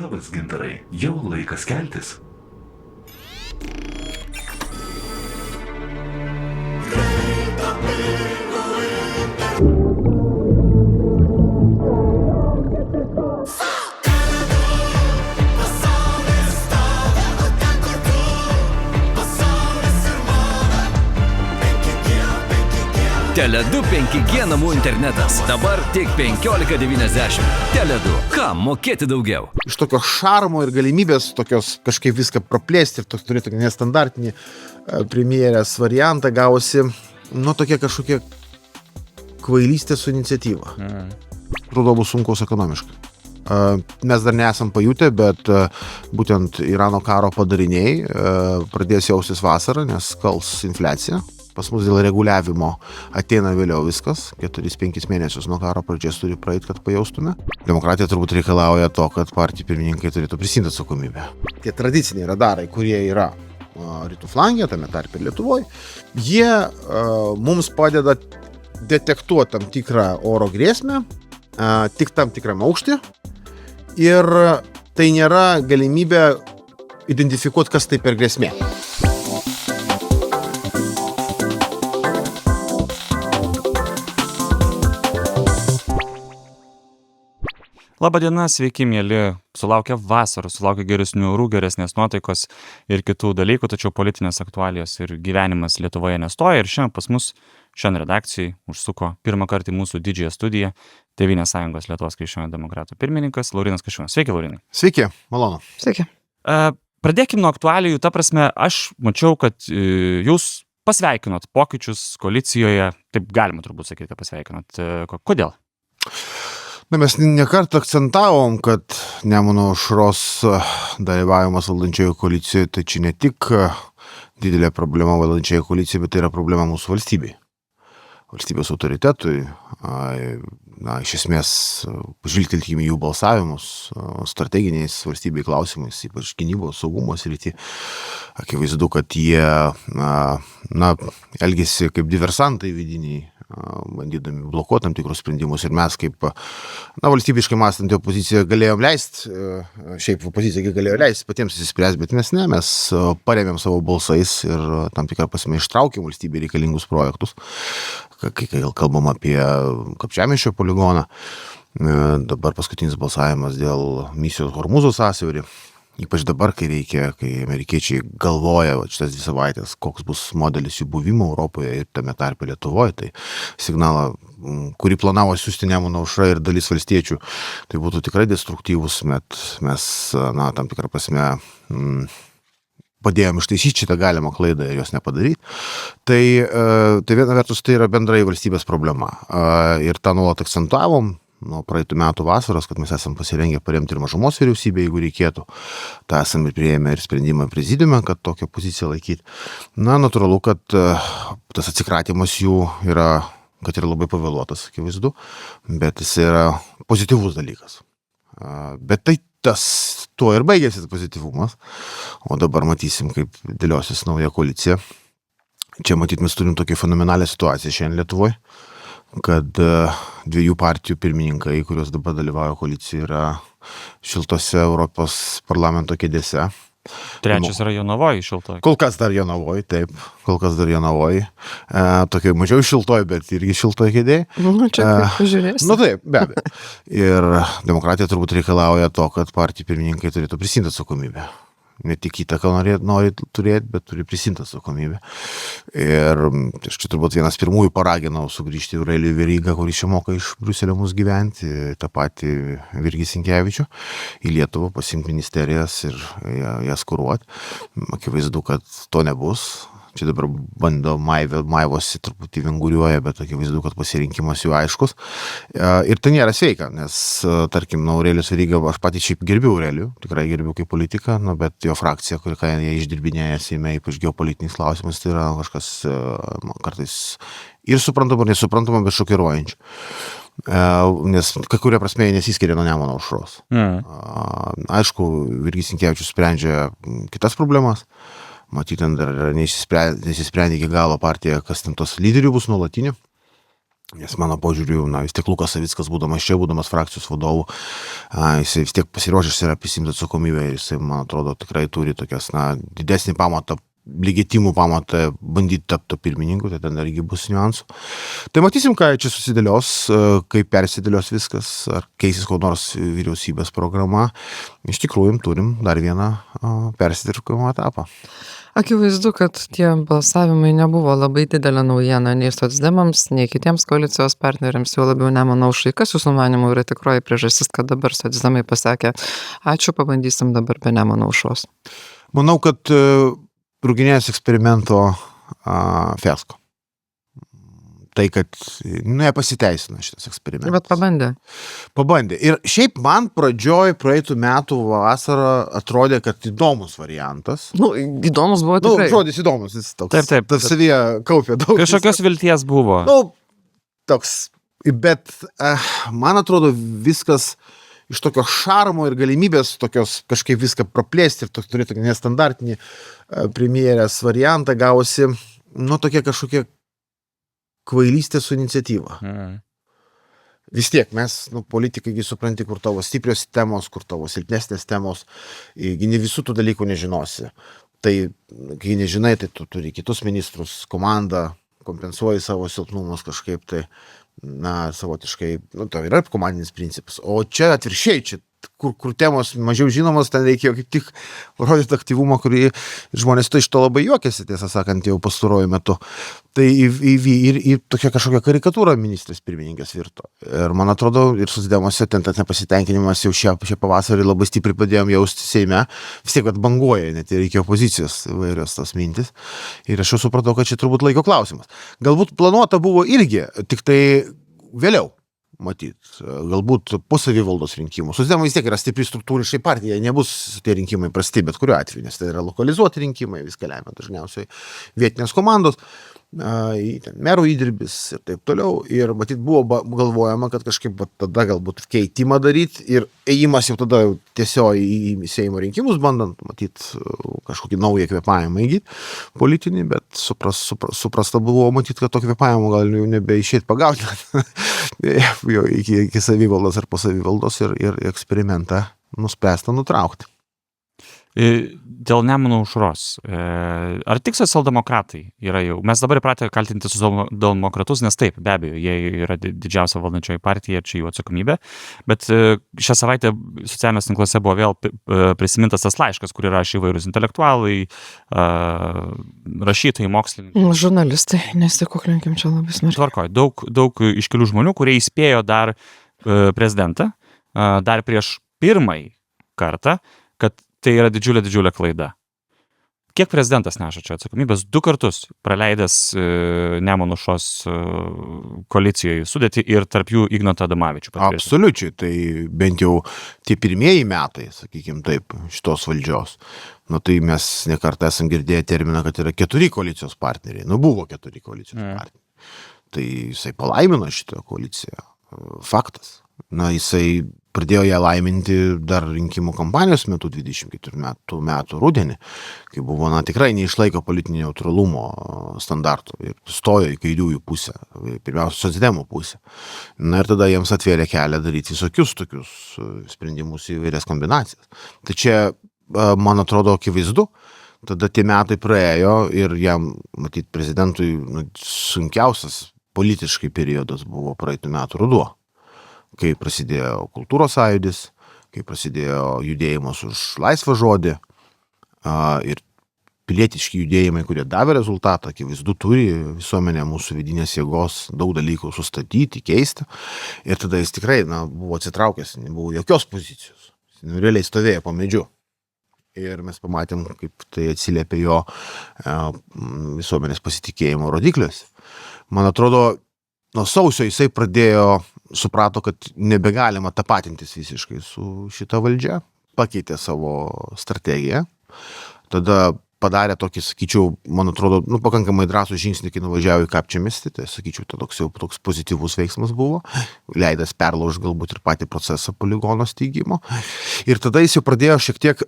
Labas, gintarai, jau laikas keltis. Tele2 5G namų internetas. Dabar tik 15,90. Tele2. Kam mokėti daugiau? Iš tokio šarmo ir galimybės tokios kažkaip viską praplėsti ir turėti tokį nestandartinį premjerės variantą gausi, tokia kažkokia kvailystė su iniciatyva. Atrodo, bus sunkaus ekonomiškai. Mes dar nesam pajutę, bet būtent Irano karo padariniai pradės jaustis vasarą, nes kals infliacija. Pas mus dėl reguliavimo ateina vėliau viskas. 4-5 mėnesius nuo karo pradžios turi praeiti, kad pajaustume. Demokratija turbūt reikalauja to, kad partijų pirmininkai turėtų prisiimti atsakomybę. Tie tradiciniai radarai, kurie yra rytų flange, tame tarpe Lietuvoje, jie mums padeda detektuoti tam tikrą oro grėsmę, tik tam tikram aukštį. Ir tai nėra galimybė identifikuoti, kas tai per grėsmė. Labadiena, sveiki, mėly. Sulaukia vasaros, sulaukia geresnių orų, geresnės nuotaikos ir kitų dalykų, tačiau politinės aktualijos ir gyvenimas Lietuvoje nestoja. Ir šiandien pas mus, šiandien redakcijai, užsuko pirmą kartą į mūsų didžiąją studiją Tėvynės sąjungos Lietuvos krikščionių demokratų pirmininkas Laurynas Kasčiūnas. Sveiki, Laurynai. Sveiki, malonu. Sveiki. Pradėkim nuo aktualijų. Ta prasme, aš mačiau, kad jūs pasveikinot pokyčius koalicijoje. Taip galima turbūt sakyti, kad pasveikinot. Kodėl? Mes nekart akcentavom, kad Nemuno aušros dalyvavimas valdančioje koalicijoje, tai čia ne tik didelė problema valdančioje koalicijoje, bet tai yra problema mūsų valstybei. Valstybės autoritetui, iš esmės, pažvilgtelkime jų balsavimus, strateginiais valstybei klausimais, ypač gynybos, saugumo srity. Akivaizdu, kad jie elgėsi kaip diversantai vidiniai, bandydami blokuoti tam tikrus sprendimus ir mes kaip valstybiškai mąstanti opozicija galėjom leisti, šiaip opozicija galėjo leisti patiems įsispręsti, bet mes parėmėm savo balsais ir tam tikrą prasme ištraukėm valstybei reikalingus projektus, kai kalbam apie Kapčiamiesčio poligoną, dabar paskutinis balsavimas dėl misijos Hormūzo sąsiaurį. Ypač dabar, kai amerikiečiai galvoja šitas 2 savaitės, koks bus modelis jų buvimo Europoje ir tame tarpe Lietuvoje, tai signalą, kurį planavo siųsti Nemuno aušra ir dalis valstiečių, tai būtų tikrai destruktyvus, bet mes, tam tikrą prasme, padėjom ištaisyti šitą galimą klaidą ir jos nepadaryti. Tai viena vertus tai yra bendrai valstybės problema. Ir tą nuolat akcentuavom nuo praeitų metų vasaros, kad mes esam pasirengę paremti ir mažumos vyriausybę, jeigu reikėtų. Ta esame priėmę ir sprendimą prezidiume, kad tokią poziciją laikyti. Natūralu, kad tas atsikratymas jų yra, kad yra labai pavėluotas, akivaizdu, bet jis yra pozityvus dalykas. Bet tai tuo ir baigėsi tas pozityvumas. O dabar matysim, kaip dėliosis nauja koalicija. Čia matyt, mes turim tokią fenomenalią situaciją šiandien Lietuvoje, kad 2 partijų pirmininkai, kurios dabar dalyvauja koalicijoje, yra šiltose Europos parlamento kėdėse. Trečias yra Jonavoje šiltoje. Kol kas dar Jonavoje, taip. Kol kas dar Jonavoje. Tokia mažiau šiltoje, bet irgi šiltoje kėdėje. Čia kaip pažiūrės. Taip, be abejo. Ir demokratija turbūt reikalauja to, kad partijų pirmininkai turėtų prisiimti atsakomybę. Ne tik įtaką nori turėti, bet turi prisimti atsakomybę. Ir aš čia turbūt vienas pirmųjų paraginau sugrįžti į Aurelijų Verygą, kuris čia moka iš Briuselio mus gyventi, tą patį Virgį Sinkevičių, į Lietuvą pasiimti ministerijas ir jas kuruoti. Akivaizdu, kad to nebus. Čia dabar bando maivosi, truputį vinguriuoja, bet akivaizdu, kad pasirinkimas jų aiškus. Ir tai nėra sveika, nes, tarkim, Aurelijus Veryga, aš patys šiaip gerbiu Aurelijų, tikrai gerbiu kaip politiką, bet jo frakcija, ką jie išdirbinėja Seime, ypač geopolitiniais klausimais, tai yra kažkas kartais ir suprantama, ir nesuprantama, bet šokiruojančių. Nes kai kuria prasme jie nesiskiria nuo Nemuno aušros. Aišku, Virgis Sinkevičius sprendžia kitas problemas. Matyt, ten dar nesisprendė iki galo partija, kas ten tos lyderių bus nuolatinių. Nes mano požiūriu, vis tiek Lukas Savickas, būdamas čia, būdamas frakcijos vadovu, jisai vis tiek pasiruošęs yra prisimti atsakomybę ir jisai, man atrodo, tikrai turi tokias, didesnį pamatą, legitimų pamatą bandyti tapti pirmininku, tai ten irgi bus niuansų. Tai matysim, ką čia susidėlios, kaip persidėlios viskas, ar keisis ko nors vyriausybės programa. Iš tikrųjų, turim dar vieną persidirkimo etapą. Akivaizdu, kad tie balsavimai nebuvo labai didelė naujiena nei socdemams, nei kitiems koalicijos partneriams, jau labiau Nemuno aušrai. Kas jūsų manymų yra tikroji priežastis, kad dabar socdemai pasakė, ačiū, pabandysim dabar be Nemuno aušros? Manau, kad Rūginės eksperimento fiasko. Tai, kad nepasiteisina šitas eksperimentas. Bet pabandė. Pabandė. Ir šiaip man pradžioj praeitų metų vasarą atrodė, kad įdomus variantas. Įdomus buvo tikrai. Žodis įdomus, jis toks. Taip. Tas savyje kaupė daug. Kažkokios vilties buvo. Toks. Bet man atrodo viskas iš tokio šarmo ir galimybės tokios kažkaip viską praplėsti ir turėti tokį nestandartinį premjerės variantą gavosi, tokie kažkokie kvailystė su iniciatyva. Vis tiek mes, politikai, supranti, kur tavo stiprios temos, kur tavo silpnesnės temos, ne visų tų dalykų nežinosi. Tai, kai nežinai, tai tu turi kitus ministrus, komandą, kompensuoji savo silpnumus kažkaip, tai, savotiškai, tai yra komandinis principas. O čia atvirkščiai, čia kur temos mažiau žinomos, ten reikėjo kaip tik rodyti aktyvumą, kurį žmonės iš to labai juokėsi, tiesą sakant, jau pastaruoju metu. Tai ir tokia kažkokia karikatūra ministrės pirmininkės virto. Ir man atrodo, ir socdemuose ten tas nepasitenkinimas jau šią pavasarį labai stipriai pradėjom jausti Seime, vis tiek banguoja, net ir iki opozicijos įvairios tos mintis. Ir aš jau supratau, kad čia turbūt laiko klausimas. Galbūt planuota buvo irgi, tik tai vėliau. Matyt, galbūt po savivaldos rinkimų. Socdemai vis tiek yra stipri struktūriškai partija, nebus tie rinkimai prasti, bet kuriuo atveju, nes tai yra lokalizuoti rinkimai, viską lemia dažniausiai vietinės komandos, merų įdirbis ir taip toliau. Ir matyt, buvo galvojama, kad kažkaip tada galbūt keitimą daryti ir ėjimas jau tada tiesiog į Seimo rinkimus, bandant, matyt, kažkokį naują kvėpavimą įgyti politinį, bet suprasta buvo, matyt, kad to kvėpavimo gal jau nebeišėti pagauti jau iki savivaldos ar po savivaldos ir eksperimentą nuspręsta nutraukti. Dėl Nemuno aušros. Ar tik socialdemokratai yra jau? Mes dabar įpratę kaltinti socialdemokratus, nes taip, be abejo, jie yra didžiausia valdančioji partija ir čia jų atsakomybė. Bet šią savaitę socialiniuose tinkluose buvo vėl prisimintas tas laiškas, kur rašė įvairūs intelektualai, rašytojai, mokslininkai. Žurnalistai, nesikuklinkim čia labai smarkiai. Tvarkoj, daug iškelių žmonių, kurie įspėjo dar prezidentą, dar prieš pirmąjį kartą, kad tai yra didžiulė klaida. Kiek prezidentas neša čia atsakomybės? 2 kartus praleidęs Nemuno aušros koalicijoje sudėtį ir tarp jų Ignotą Adomavičių. Absoliučiai, tai bent jau tie pirmieji metai, sakykime taip, šitos valdžios. Tai mes nekartą esam girdėję terminą, kad yra 4 koalicijos partneriai. Buvo 4 koalicijos partneriai. Tai jisai palaimino šitą koaliciją. Faktas. Jisai pradėjo ją laiminti dar rinkimų kampanijos metu 24 metų rudenį, kai buvo, tikrai neišlaiko politinio neutralumo standartų ir stojo į kairiųjų pusę, pirmiausia, socdemų pusę. Ir tada jiems atvėrė kelią daryti visokius tokius sprendimus į vairias kombinacijas. Tai čia, man atrodo, akivaizdu, tada tie metai praėjo ir jam, matyt, prezidentui sunkiausias politiškai periodas buvo praeitų metų ruduo. Kai prasidėjo kultūros sąjūdis, kai prasidėjo judėjimas už laisvą žodį ir pilietiški judėjimai, kurie davė rezultatą, akivaizdu turi visuomenė mūsų vidinės jėgos daug dalykų sustatyti, keisti. Ir tada jis tikrai buvo atsitraukęs, nebuvo jokios pozicijos. Jis realiai stovėjo po medžiu. Ir mes pamatėm, kaip tai atsiliepė jo visuomenės pasitikėjimo rodikliuose. Man atrodo, nuo sausio jisai suprato, kad nebegalima tapatintis visiškai su šita valdžia, pakeitė savo strategiją, tada padarė tokį, sakyčiau, man atrodo, pakankamai drąsų žingsnį, kai nuvažiavo į Kapčiamiestį, tai sakyčiau, tai toks pozityvus veiksmas buvo, leidęs perlaužti galbūt ir patį procesą poligono steigimo. Ir tada jis jau pradėjo šiek tiek,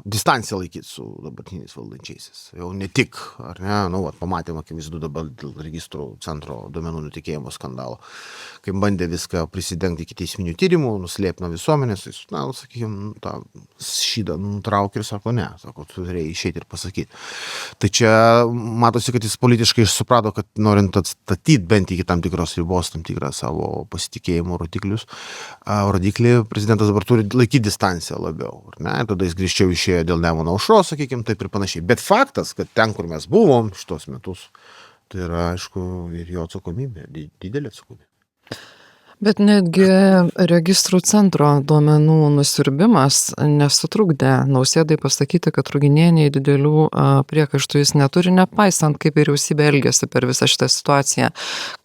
distanciją laikyti su dabartiniais valdančiaisiais. Jau ne tik, ar ne, pamatėm, akivaizdu dabar dėl registrų centro duomenų nutekėjimo skandalo, kai bandė viską prisidengti iki teisminių tyrimų, nuslėpti nuo visuomenės, jis, sakykime, tą šydą nutraukė ir sako, ne, sako, tu turėjai išeiti ir pasakyti. Tai čia matosi, kad jis politiškai suprato, kad norint atstatyti bent iki tam tikros ribos, tam tikrą savo pasitikėjimo rodiklį, prezidentas dabar turi laikyti distanciją labiau. Ne? Tada jis grįžčiau išėjo dėl Nemuno aušros, sakykime, taip ir panašiai. Bet faktas, kad ten, kur mes buvom šitos metus, tai yra, aišku, ir jo atsakomybė, didelė atsakomybė. Bet netgi registrų centro duomenų nusiurbimas nesutrukdė Nausėdai pasakyti, kad Ruginienei didelių priekaištų jis neturi, nepaisant, kaip vyriausybė elgėsi per visą šitą situaciją.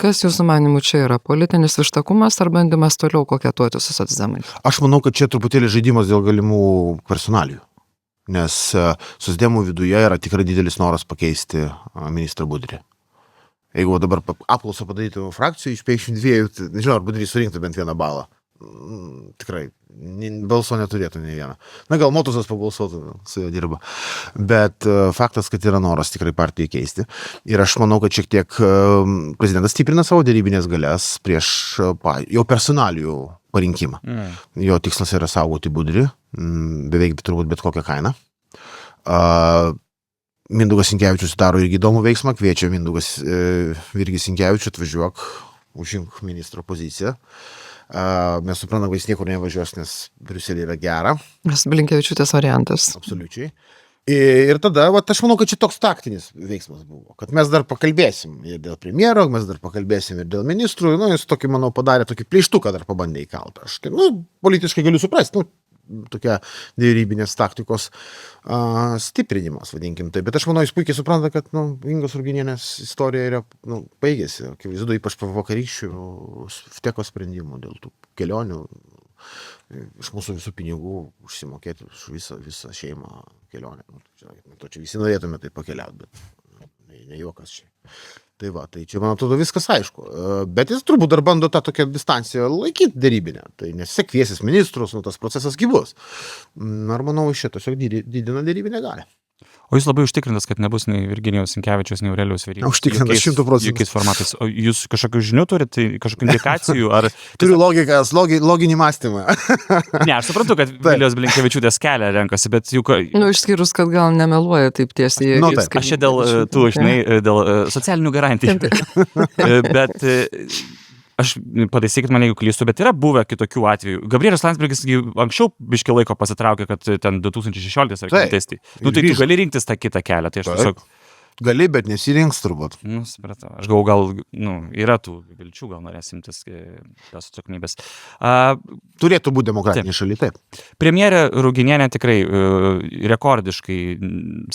Kas jūsų manimų čia yra? Politinis vištakumas ar bandymas toliau koketuoti su socdemais? Aš manau, kad čia truputėlį žaidimas dėl galimų personalijų. Nes socdemų viduje yra tikrai didelis noras pakeisti ministrą Budrį. Jeigu dabar apklausą padarytų frakcijų iš 52, nežinau, ar Budrys surinktų bent vieną balą. Tikrai, balso neturėtų nei vieną. Gal Motuzas pabalsuotų, su juo dirba. Bet faktas, kad yra noras tikrai partijai keisti. Ir aš manau, kad šiek tiek prezidentas stiprina savo dėrybinės galias prieš jau personalijų parinkimą. Jo tikslas yra saugoti Budrį, beveik turbūt bet kokią kainą. Mindaugas Sinkevičius daro irgi įdomų veiksmą, kviečia Mindaugas Virgis Sinkevičius atvažiuok, užimk ministro poziciją. Mes suprantam, kad jis niekur nevažiuos, nes Briuselė yra gera. Nes Blinkevičiūtės variantas. Absoliučiai. Ir tada, aš manau, kad čia toks taktinis veiksmas buvo, kad mes dar pakalbėsim ir dėl premjero, mes dar pakalbėsim ir dėl ministrų, jis tokį, manau, padarė tokį pleištuką dar pabandė įkaltą. Aš, politiškai galiu suprasti, tokia dėrybinės taktikos stiprinimas, vadinkim tai. Bet aš manau, jis puikiai supranta, kad Ingos Ruginienės istorija yra baigėsi. Akivaizdu, ypač po vakarykščių vteko sprendimų dėl tų kelionių, iš mūsų visų pinigų užsimokėti už visą šeimą kelionę. To čia visi norėtume tai pakeliauti, bet ne juokas čia. Tai čia, man atrodo, viskas aišku. Bet jis turbūt dar bando tą tokią distanciją laikyti dėrybinę. Tai nes kviesis ministrus, tas procesas gyvus. Ar manau, iš čia tiesiog didina dėrybinę galę. O jūs labai užtikrintas, kad nebus nei Virginijaus Sinkevičiaus, nei Aurelijaus Verygos? Užtikrintas 100%. Jokiais formatais. O jūs kažkokių žinių turite, kažkokių indikacijų? Ar... Turiu loginį mąstymą. Ne, aš suprantu, kad Vilijos Blinkevičiūtės kelią renkasi, bet juk... Išskyrus, kad gal nemeluoja taip tiesiai. Aš čia dėl tų, dėl socialinių garantijų. Bet... Aš pataisykit mane, jeigu klystu, bet yra buvę kitokių atvejų. Gabrielius Landsbergis anksčiau biškį laiko pasitraukė, kad ten 2016 ar kitais. Tai tu gali rinktis tą kitą kelią, tai aš tiesiog... Gali, bet nesirinks turbūt. Supratau. Aš gal, yra tų vilčių, gal norės imtis tos atsakomybės. Turėtų būti demokratinė šaly, taip. Premjerė Ruginienė tikrai rekordiškai,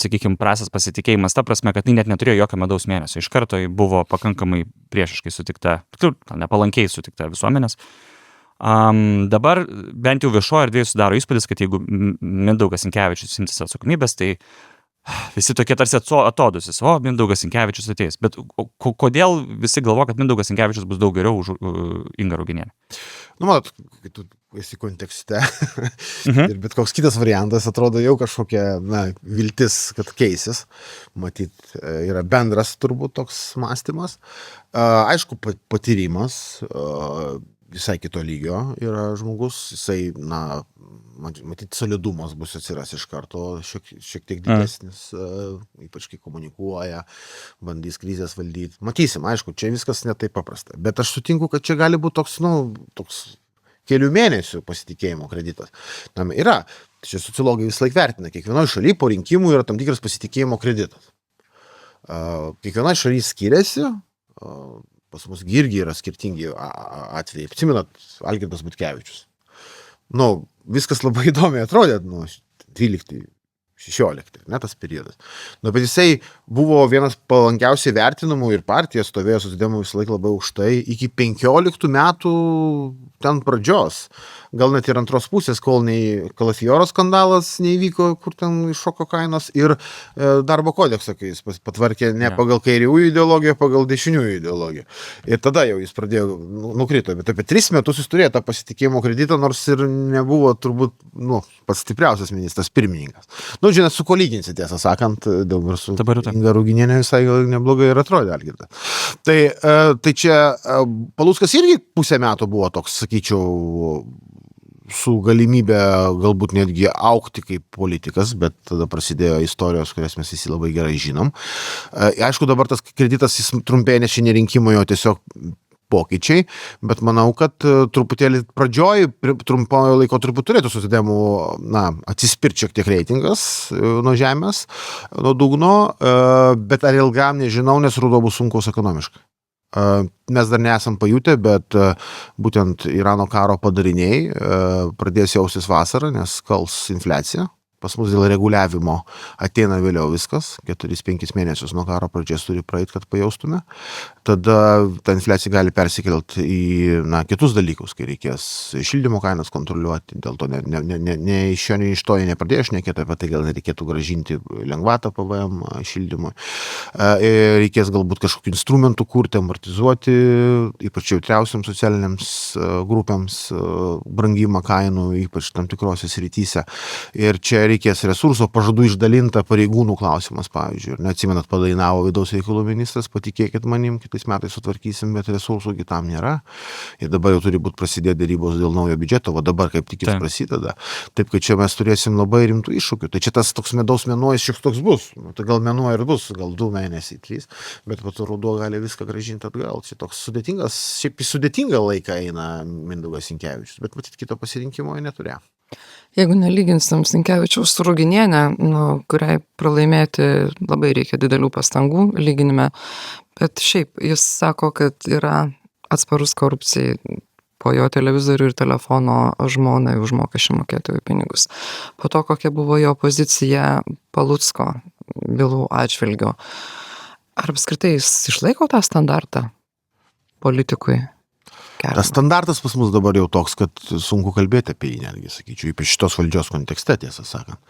sakykime, prastas pasitikėjimas, ta prasme, kad ji net neturėjo jokio medaus mėnesio. Iš karto ji buvo pakankamai priešiškai sutikta, nepalankiai sutikta visuomenės. Dabar bent jau viešoje erdvėje sudaro įspūdis, kad jeigu Mindaugas Sinkevičius imsis atsakomybės, tai visi tokie tarsi atodusis, Mindaugas Sinkevičius ateis. Bet kodėl visi galvo, kad Mindaugas Sinkevičius bus daug geriau už Ingą Ruginienę? Matot, kai tu esi kontekste ir bet koks kitas variantas atrodo jau kažkokia viltis, kad keisis. Matyt, yra bendras turbūt toks mąstymas. Aišku, patyrimas visai kito lygio yra žmogus, jisai, matyt, solidumas bus atsiras iš karto, šiek tiek didesnis, ypač kai komunikuoja, bandys krizės valdyti. Matysim, aišku, čia viskas ne taip paprasta. Bet aš sutinku, kad čia gali būti toks kelių mėnesių pasitikėjimo kreditas. Yra, čia sociologai vis laik vertina, kiekvienoje šalyje po rinkimų yra tam tikras pasitikėjimo kreditas. Kiekvienoje šalyje skiriasi, pas mus irgi yra skirtingi atvejai. Atsimenat, Algirdas Butkevičius. Viskas labai įdomiai atrodė, 12 16, ne tas periodas. Nu, bet jisai buvo vienas palankiausiai vertinamų ir partija stovėjo socdemų visą laiką labai aukštai iki 15 metų ten pradžios. Gal net ir antros pusės, kol nei Kalafioro skandalas neįvyko, kur ten iššoko kainos, ir darbo kodeksą, kai jis patvarkė ne pagal kairiųjų ideologiją, pagal dešiniųjų ideologiją. Ir tada jau jis pradėjo nukrito, bet apie 3 metus jis turėjo tą pasitikėjimo kreditą, nors ir nebuvo turbūt pats stipriausias ministras pirmininkas. Žinot, su ko lyginsi, tiesą sakant, dabar su Inga Ruginienė visai gal neblogai ir atrodė Algirdas. Tai čia Paluckas irgi pusę metų buvo toks, sakyčiau, su galimybė galbūt netgi augti kaip politikas, bet tada prasidėjo istorijos, kurias mes visi labai gerai žinom. Aišku, dabar tas kreditas jis trumpėja, nes šiandien rinkimai jo tiesiog pokyčiai, bet manau, kad truputėlį pradžioj, trumpojo laiko turbūt turėtų socdemų atsispirti šiek tiek reitingas nuo žemės, nuo dugno, bet ar ilgam nežinau, nes ruduo bus sunkus ekonomiškai. Mes dar nesam pajutę, bet būtent Irano karo padariniai pradės jaustis vasarą, nes kals infliacija. Pas mus dėl reguliavimo ateina vėliau viskas, 4-5 mėnesius nuo karo pradžios turi praeiti, kad pajaustume. Tada ta infliacija gali persikelti į kitus dalykus, kai reikės šildymo kainas kontroliuoti, dėl to ne iš jo, ne iš to nepradėjo šnekėti apie tai, gal reikėtų grąžinti lengvatą PVM šildymui. Reikės galbūt kažkokių instrumentų kurti, amortizuoti, ypač jautriausiams socialiniams grupėms brangimą kainų, ypač tam tikrose srityse. Ir čia reikės resurso pažadų išdalinta pareigūnų klausimas, pavyzdžiui. Ir neatsimenat, padainavo vidaus reikalų ministras, patikėkit manim, kitais metais sutvarkysim, bet resursų tam nėra. Ir dabar jau turi būti prasidėti dėrybos dėl naujo biudžeto, o dabar kaip tik jis prasideda. Taip, kad čia mes turėsim labai rimtų iššūkių. Tai čia tas toks medaus mėnuo jis šiek toks bus. Tai gal mėnuo ir bus, gal 2 mėnesiai, 3, bet po to ruduo gali viską grąžinti atgal. Čia toks sudėtingas, šiaip į sudėtingą laiką eina Mindaugas Sinkevičius, bet matyt kito pasirinkimo neturėjo. Jeigu nelyginsim Sinkevičiaus su Ruginiene, kuriai pralaimėti labai reikia didelių pastangų lyginime, bet šiaip jis sako, kad yra atsparus korupcijai po jo televizorių ir telefono žmonai už mokesčių mokėtojų pinigus. Po to, kokia buvo jo pozicija Palucko bylų atžvilgiu. Ar apskritai jis išlaiko tą standartą politikui? Tas standartas pas mus dabar jau toks, kad sunku kalbėti apie jį netgi, sakyčiau, ypač šitos valdžios kontekste, tiesą sakant.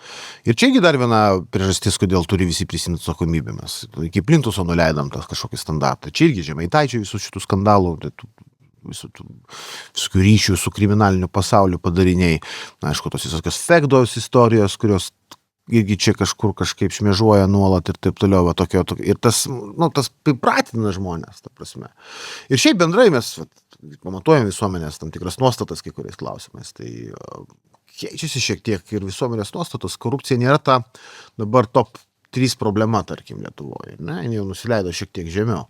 Ir čiagi dar viena priežastis, kodėl turi visi prisimti atsakomybę. Mes iki Plintuso nuleidom tas kažkokį standartą. Čia irgi Žemaitaičio visų šitų skandalų, visų ryšių su kriminaliniu pasauliu padariniai. Aišku, tos visokios fekdos istorijos, kurios irgi čia kažkur kažkaip šmėžuoja nuolat ir taip toliau. Ir tas pripratina žmonės, ta prasme. Ir šiaip bendrai mes pamatuojam visuomenės tam tikras nuostatas kai kuriais klausimais. Tai keičiasi šiek tiek ir visuomenės nuostatos. Korupcija nėra ta dabar top 3 problema, tarkim, Lietuvoje. Jis jau nusileido šiek tiek žemiau.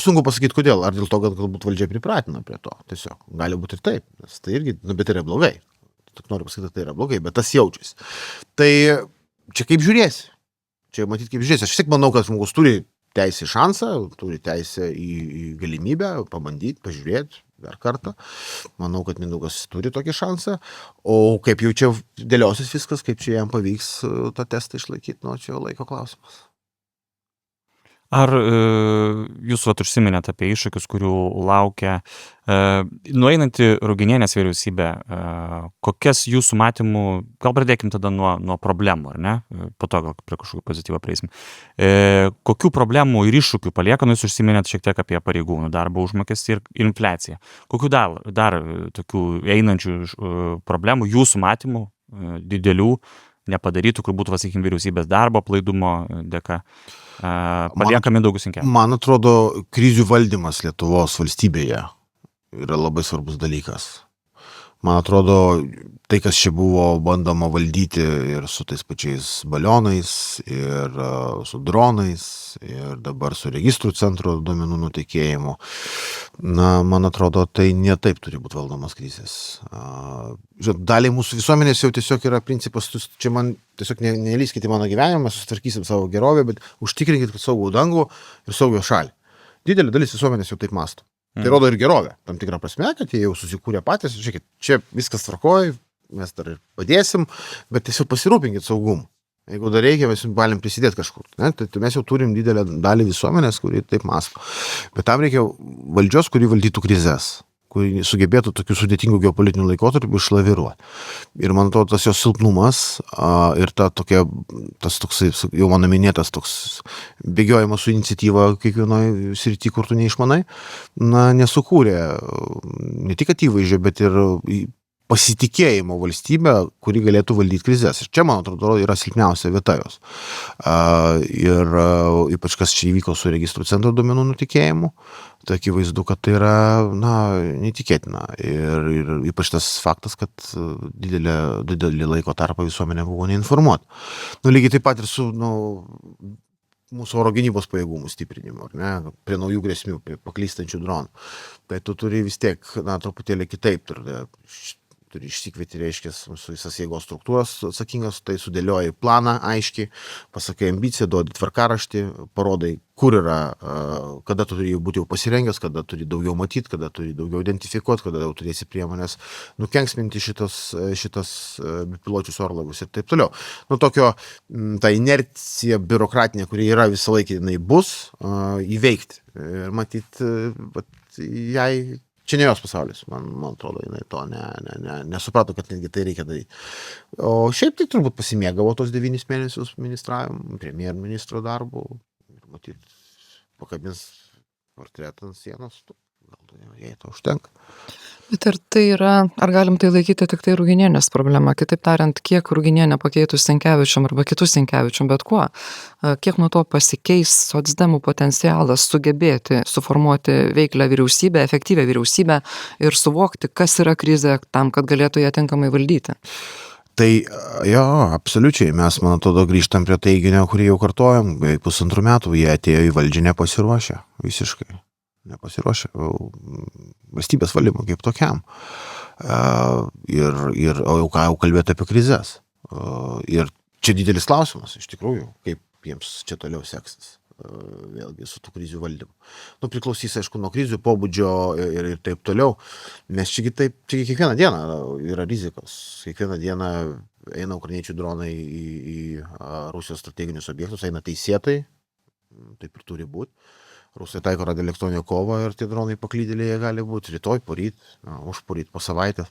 Sunku pasakyti, kodėl. Ar dėl to, kad galbūt valdžia pripratina prie to. Tiesiog. Gali būti ir taip. Nes tai irgi, bet yra blogai. Tik noriu pasakyti, tai yra blogai, bet tas jaučiasi. Tai čia kaip žiūrėsi. Čia matyti kaip žiūrėsi. Aš tik manau, kad žmogus turi teisę į šansą, turi teisę į galimybę pabandyti, pažiūrėti dar kartą. Manau, kad Mindaugas turi tokį šansą. O kaip jau čia dėliosis viskas, kaip čia jam pavyks tą testą išlaikyti, čia laiko klausimas. Ar jūs užsiminėt apie iššūkius, kurių laukia nueinanti Ruginienės vyriausybė, kokias jūsų matymų, gal pradėkim tada nuo problemų, ar ne? Po to gal prie kažkokio pozityvo prieisim. Kokių problemų ir iššūkių palieka, jūs užsiminėt šiek tiek apie pareigūnų darbo užmokestį ir infliaciją. Kokių dar tokių einančių problemų jūsų matymų didelių nepadarytų, kur būtų, sakykim, vyriausybės darbo aplaidumo dėka, palieka Mindaugas Sinkevičius? Man atrodo, krizių valdymas Lietuvos valstybėje yra labai svarbus dalykas. Man atrodo, tai, kas čia buvo bandoma valdyti ir su tais pačiais balionais, ir su dronais, ir dabar su registrų centro duomenų nutekėjimu, man atrodo, tai ne taip turi būti valdomas krizės. Daliai mūsų visuomenės jau tiesiog yra principas, čia man tiesiog nelyskite mano gyvenimą, susitvarkysim savo gerovę, bet užtikrinkit saugų dangų ir saugią šalį. Didelė dalis visuomenės jau taip mąsto. Tai rodo ir gerovę, tam tikrą prasme, kad jie jau susikūrė patys, žiūrėkit, čia viskas tvarkoj, mes dar ir padėsim, bet tiesiog pasirūpinkit saugumu. Jeigu dar reikia, mes galim prisidėti kažkur. Ne? Tai mes jau turim didelę dalį visuomenės, kuri taip mąsto. Bet tam reikia valdžios, kuri valdytų krizes, kuri sugebėtų tokių sudėtingų geopolitinių laikotarpių išlaviruoti. Ir man atrodo, tas jos silpnumas ir tas toksai, jau mano minėtas toks bėgiojimas su iniciatyva kiekvienoje srity, kur tu neišmanai, nesukūrė ne tik įvaizdžio, bet ir pasitikėjimo valstybę, kuri galėtų valdyti krizės. Ir čia, man atrodo, yra silpniausia vieta jos. Ir ypač kas čia įvyko su registrų centro duomenų nutekėjimu, tai akivaizdu, kad tai yra, neįtikėtina. Ir ypač tas faktas, kad didelį laiko tarpą visuomenė buvo neinformuota. Lygiai taip pat ir su, mūsų oro gynybos pajėgumų stiprinimu, ar ne, prie naujų grėsmių, prie paklystančių dronų. Tai tu turi vis tiek, truputėlį kitaip, turi išsikvieti, reiškia, mūsų visas jėgos struktūros atsakingas, tai sudėlioji planą aiškiai, pasakai ambiciją, duodi tvarkaraštį, parodai, kur yra, kada tu turi būti jau pasirengęs, kada turi daugiau matyti, kada turi daugiau identifikuoti, kada jau turėsi priemonės nukenksminti šitas bepiločius orlaivius ir taip toliau. Ta inercija biurokratinė, kuri yra visą laiką, jinai bus įveikti. Ir matyt, jai čia ne jos pasaulis, man atrodo, jinai to nesuprato, kad netgi tai reikia daryti. O šiaip tai turbūt pasimėgavo tos 9 mėnesius ministravimo, premjerministro darbo, ir matyt, pakabins portretą ant sienos, gal jai to užtenka. Bet ar galim tai laikyti tik tai Ruginienės problema? Kitaip tariant, kiek Ruginienė pakeitus Sinkevičium arba kitus Sinkevičium, bet kuo, kiek nuo to pasikeis socdemų potencialas sugebėti suformuoti veiklę vyriausybę, efektyvę vyriausybę ir suvokti, kas yra krizė tam, kad galėtų ją tinkamai valdyti? Tai jo, absoliučiai, mes, man atrodo, grįžtam prie teiginio, kurį jau kartojam, beveik 1,5 metų, jie atėjo į valdžią nepasiruošę, visiškai. Nepasiruošę valstybės valdymą kaip tokiam. O jau kalbėti apie krizes. Ir čia didelis klausimas, iš tikrųjų, kaip jiems čia toliau seksis. Vėlgi su tų krizių valdymu. Priklausys, aišku, nuo krizių pobūdžio ir taip toliau. Nes čia kiekvieną dieną yra rizikos. Kiekvieną dieną eina ukrainiečių dronai į Rusijos strateginius objektus, eina teisėtai, taip ir turi būti. Rusai taiko radioelektroninę kovą ir tie dronai paklydėliai gali būti rytoj, poryt, užporyt, po savaitės.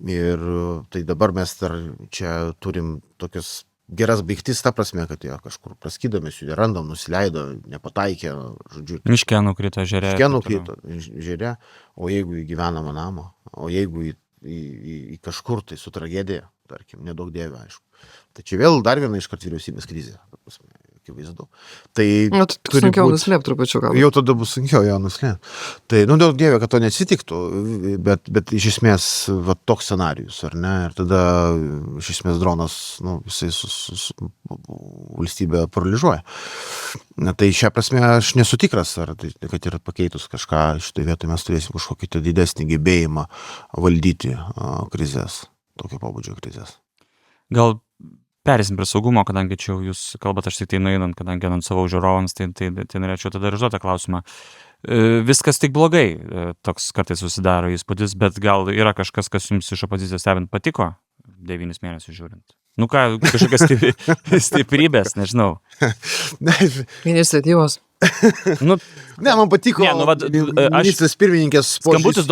Ir tai dabar mes dar čia turim tokias geras baigtis, ta prasme, kad jie kažkur praskydami, jų nerandam, nusileido, nepataikė, žodžiu. Miške nukrito žere. Miške nukrito žere, o jeigu į gyvenamą namą, o jeigu į kažkur tai su tragedija, tarkim, nedaug dievė, aišku. Tai čia vėl dar viena iškart vyriausybės krizė, ta prasme. Akivaizdu. Tai sunkiau nuslėpti trupučiu gal. Jau tada bus sunkiau jo nuslėpti. Tai, daug dievė, kad to neatsitiktų, bet iš esmės toks scenarijus, ar ne? Ir tada iš esmės dronas, visai valstybę paralyžuoja. Tai šią prasme aš nesu tikras, kad ir pakeitus kažką šitoj vietoj mes turėsim kažkokį didesnį gebėjimą valdyti krizės, tokio pobūdžio krizės. Gal perėsim prie saugumo, kadangi čia jūs kalbat, aš tik tai nueinant, kadangi anonsavau žiūrovams, tai norėčiau tada ir užduoti klausimą. Viskas tik blogai, toks kartais susidaro įspūdis, bet gal yra kažkas, kas jums iš opozicijos stebint patiko 9 mėnesius žiūrint? Kažkokias stiprybės, nežinau. Iniciatyvos. Ne, man patiko ministras pirmininkės požiūris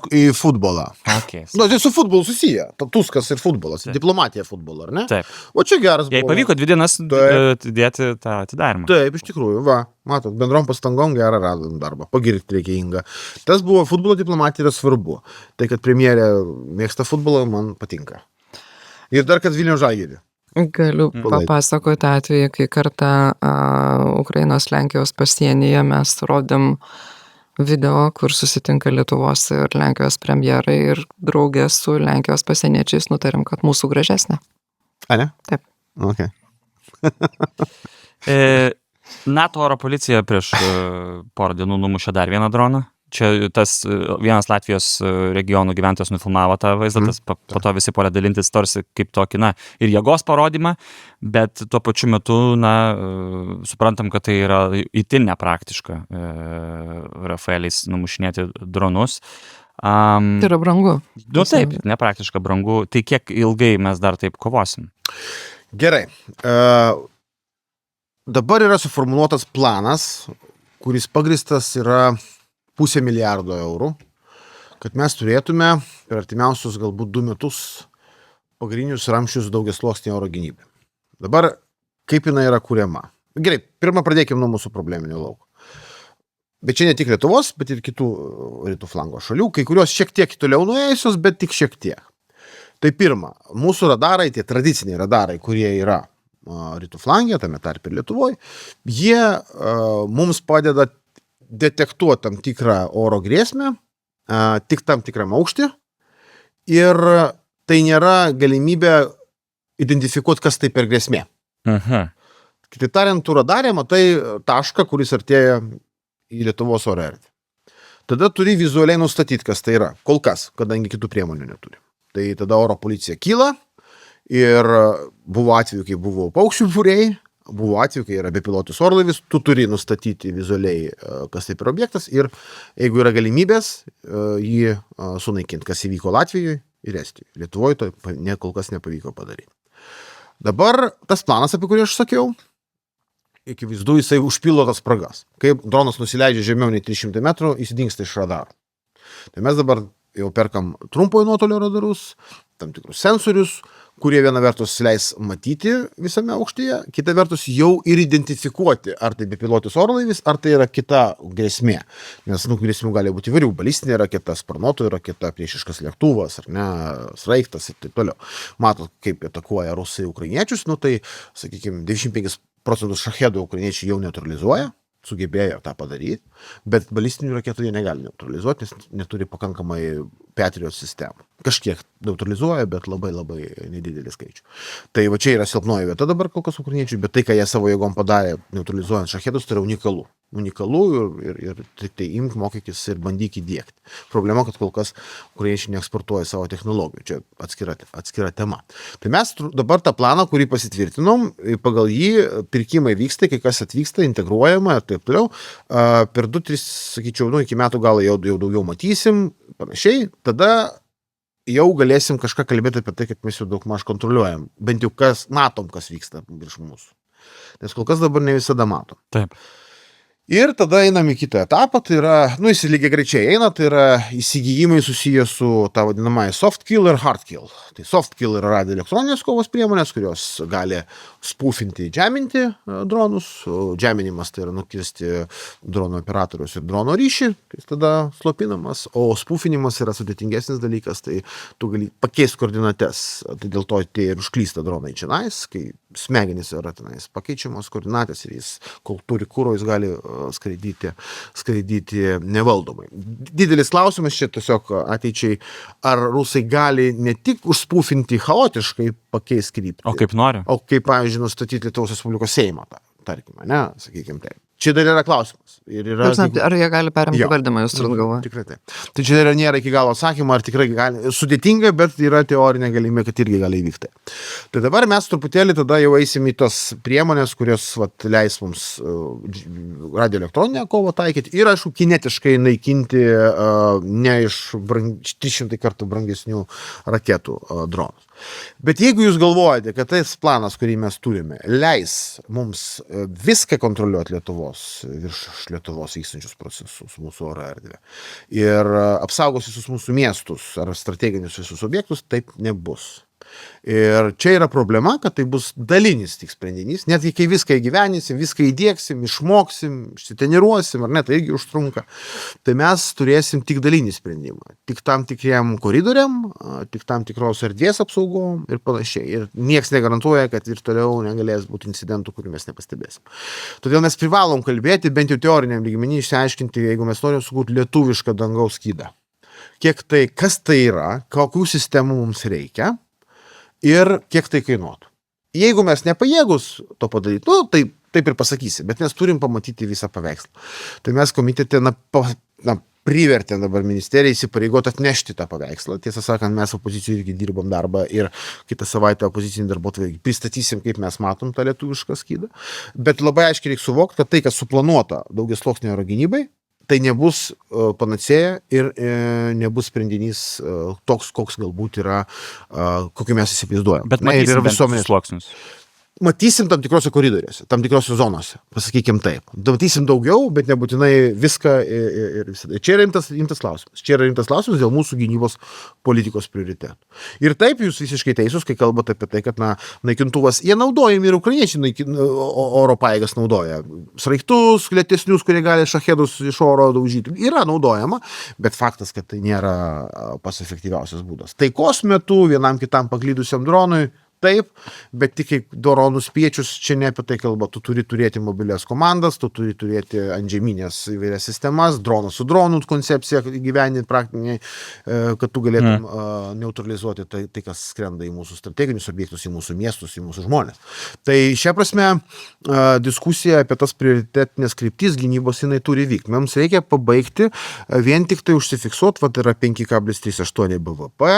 į futbolą. Okay. Tai su futbolu susiję. Tuskas ir futbolas, diplomatija futbolo, ar ne? Taip. O čia geras buvo. Jei pavyko 2 dienas dėti tą atidarimą. Taip, iš tikrųjų, matot, bendrom pastangom gerą radom darbą, pagirti reikia Inga. Tas buvo futbolo diplomatija yra svarbu. Tai, kad premjerė mėgsta futbolą, man patinka. Ir dar, kad Vilniaus Žalgirį. Galiu papasakoti atvejį, kai kartą Ukrainos Lenkijos pasienyje mes rodėm video, kur susitinka Lietuvos ir Lenkijos premjerai ir draugė su Lenkijos pasieniečiais nutarėm, kad mūsų gražesnė. A, ne? Taip. Okay. NATO oro policija prieš porą dienų numušė dar vieną droną. Čia tas vienas Latvijos regionų gyventojas nufilmavo tą vaizdą, po to visi puolė dalintis tarsi kaip tokį, ir jėgos parodymą, bet tuo pačiu metu, suprantam, kad tai yra itin nepraktiška Rafaeliais numušinėti dronus. Tai yra brangu. Taip, nepraktiška brangu. Tai kiek ilgai mes dar taip kovosim? Gerai. Dabar yra suformuoluotas planas, kuris pagristas yra 500 milijardo eurų, kad mes turėtume per artimiausius galbūt 2 metus pagrindinius ramščius daugiasluoksnį oro gynybai. Dabar kaip jinai yra kuriama? Gerai, pirmą pradėkime nuo mūsų probleminio lauko. Bet čia ne tik Lietuvos, bet ir kitų rytų flango šalių, kai kurios šiek tiek toliau nuėjusios, bet tik šiek tiek. Tai pirma, mūsų radarai, tie tradiciniai radarai, kurie yra rytų flangė, tame tarp ir Lietuvoje, jie mums padeda detektuoti tam tikrą oro grėsmę, tik tam tikram aukštį ir tai nėra galimybė identifikuoti, kas tai per grėsmė. Kitaip tariant, tu radarė matai tašką, kuris artėja į Lietuvos oro erdvę. Tada turi vizualiai nustatyti, kas tai yra. Kol kas, kadangi kitų priemonių neturi. Tai tada oro policija kyla ir buvo atveju, kai buvo paukščių būriai, buvo atveju, kai yra bepilotis orlaivis, tu turi nustatyti vizualiai, kas tai per objektas ir jeigu yra galimybės, jį sunaikinti, kas įvyko Latvijoje ir Estijoje. Lietuvoje to kol kas nepavyko padaryti. Dabar tas planas, apie kurį aš sakiau, iki vaizdu jisai užpildo tas spragas. Kai dronas nusileidžia žemiau nei 300 metrų, jis dingsta iš radaro. Tai mes dabar jau perkam trumpojo nuotolio radarus, tam tikrus sensorius, kurie viena vertus leis matyti visame aukštyje, kita vertus jau ir identifikuoti, ar tai bepilotis orlaivis, ar tai yra kita grėsmė. Nes grėsmių gali būti įvairių, balistinė raketa, sparnuotojo raketa, priešiškas lėktuvas, ar ne, sraigtas ir taip toliau. Matot, kaip atakuoja rusai ukrainiečius, tai, sakykime, 95% šachedų ukrainiečiai jau neutralizuoja, sugebėjo tą padaryti, bet balistinių raketų jie negali neutralizuoti, nes neturi pakankamai Patriot sistemų. Kažkiek neutralizuoja, bet labai nedidelį skaičių. Tai va čia yra silpnoji vieta dabar kol kas ukrainiečių, bet tai, ką jie savo jėgom padarė, neutralizuojant šachedus, tai yra unikalu. Unikalu ir tik tai imk, mokykis ir bandyk įdiegti. Problema, kad kol kas ukrainiečiai neeksportuoja savo technologijų. Čia atskira tema. Tai mes dabar tą planą, kurį pasitvirtinom, pagal jį pirkimai vyksta, kai kas atvyksta, integruojama ir taip toliau. Per 2-3, sakyčiau, iki metų gal jau daugiau matysim, panašiai. Tada jau galėsim kažką kalbėti apie tai, kad mes jau daug maž kontroliuojam. Bent jau matom, kas vyksta virš mūsų. Nes kol kas dabar ne visada matom. Taip. Ir tada einam į kitą etapą, tai yra, jis lygiai greičiai eina, tai yra įsigijimai susiję su tą vadinamąją soft kill ir hard kill. Tai soft kill yra radioelektroninės kovos priemonės, kurios gali spūfinti, džeminti dronus. Džeminimas tai yra nukirsti drono operatorius ir drono ryšį, tai tada slopinamas, o spūfinimas yra sudėtingesnis dalykas, tai tu gali pakeisti koordinates, tai dėl to tai ir užklysta dronai čionais, kai smegenys yra tenais pakeičiamos koordinatės ir jis, kol turi kuro, jis gali skraidyti nevaldomai. Didelis klausimas čia tiesiog ateičiai, ar rusai gali ne tik užspūfinti chaotiškai pakeisti kryptį, O kaip nori? o kaip, pavyzdžiui, nustatyti Lietuvos Respublikos Seimą, tarkime, ne, sakykime taip. Čia dar yra klausimas. Ir yra, Ar jie gali perimti Jo. valdymą, jūs turit galvoje? Tikrai taip. Tai čia nėra iki galo atsakymo, ar tikrai gali. Sudėtinga, bet yra teorinė galimybė, kad irgi gali įvykti. Tai dabar mes truputėlį tada jau eisim į tos priemonės, kurios leis mums radioelektroninę kovą taikyti ir, aišku, kinetiškai naikinti ne iš 300 kartų brangesnių raketų dronus. Bet jeigu jūs galvojate, kad tas planas, kurį mes turime, leis mums viską kontroliuoti virš Lietuvos vykstančius procesus, mūsų oro erdvę, ir apsaugos visus mūsų miestus ar strateginius visus objektus, taip nebus. Ir čia yra problema, kad tai bus dalinis tik sprendinys, netgi kai viską įgyvenysim, viską įdiegsim, išmoksim, išsiteniruosim, ar ne, tai irgi užtrunka. Tai mes turėsim tik dalinį sprendimą, tik tam tikriem koridoriam, tik tam tikros erdvės apsaugom ir panašiai. Ir nieks negarantuoja, kad ir toliau negalės būti incidentų, kurių mes nepastebėsim. Todėl mes privalom kalbėti, bent jau teoriniam lygmenį išsiaiškinti, jeigu mes norim sukurti lietuvišką dangaus skydą. Kas tai yra, kokių sistemų mums reikia ir kiek tai kainuotų. Jeigu mes nepajėgus to padaryti, taip ir pasakysi, bet mes turim pamatyti visą paveikslą. Tai mes komitete privertė dabar ministeriją įsipareigoti atnešti tą paveikslą. Tiesą sakant, mes opozicijoje irgi dirbom darbą ir kitą savaitę opozicinį darbuotoją pristatysim, kaip mes matom tą lietuvišką skydą. Bet labai aiškiai reikia suvokti, kad tai, kas suplanuota daugiasluoksnio oro gynybai, tai nebus panacėja ir nebus sprendinys toks, koks galbūt yra, kokį mes įsivaizduojam. Bet matysim visuomenės sluoksnius. matysim tam tikrose koridoriuose, tam tikrose zonose, pasakykim taip. Matysim daugiau, bet nebūtinai viską ir visada. Čia yra rimtas klausimas. Čia yra rimtas klausimas dėl mūsų gynybos politikos prioritetų. Ir taip jūs visiškai teisūs, kai kalbate apie tai, kad naikintuvas, jie naudojami ir ukrainiečiai oro pajėgas naudoja. Sraigtus, lėtesnius, kurie gali šahedus iš oro daužyti. Yra naudojama, bet faktas, kad tai nėra pats efektyviausias būdas. Taikos metu vienam kitam paklydusiam dronui taip, bet tik kai dronų spiečius, čia ne apie tai kalba, tu turi turėti mobilias komandas, tu turi turėti antžeminės įvairias sistemas, dronas su dronų koncepcija gyveninti praktiniai, kad tu galėtum neutralizuoti tai, kas skrenda į mūsų strateginius objektus, į mūsų miestus, į mūsų žmonės. Tai šią prasme diskusija apie tas prioritetinės kryptis gynybos jinai turi vykti. Mums reikia pabaigti vien tik tai užsifiksuoti, tai yra 5,38 BVP,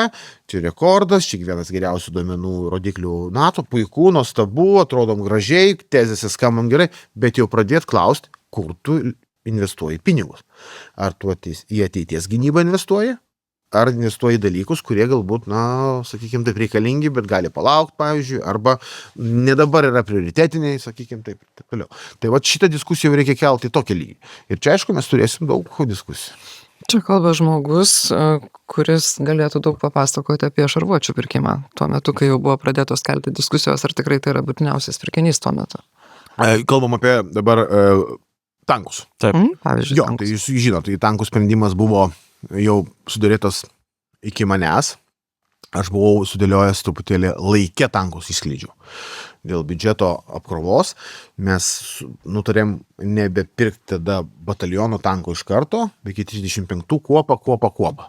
čia rekordas, čia vienas geriausių duomenų rodiklių NATO, puiku, nuostabu, atrodom gražiai, tezėse skambam gerai, bet jau pradėt klausti, kur tu investuoji pinigus. Ar tu į ateities gynybą investuoji, ar investuoji dalykus, kurie galbūt, sakykime, taip reikalingi, bet gali palaukti, pavyzdžiui, arba ne dabar yra prioritetiniai, sakykime, taip toliau. Tai va šitą diskusiją reikia kelti į tokį lygį. Ir čia, aišku, mes turėsim daug diskusijų. Čia kalba žmogus, kuris galėtų daug papasakoti apie šarvuočių pirkimą. Tuo metu, kai jau buvo pradėtos kelti diskusijos, ar tikrai tai yra būtiniausias pirkinys tuo metu. Kalbam apie dabar tankus. Taip. Pavyzdžiui, Jo, tai jūs žinote, tai tankų sprendimas buvo jau sudarytas iki manęs. Aš buvau sudėliojęs truputėlį laikę tankus išsklydžių. Dėl biudžeto apkrovos mes nutarėm nebepirkti tada bataliono tankų iš karto, bet iki 35 kuopą.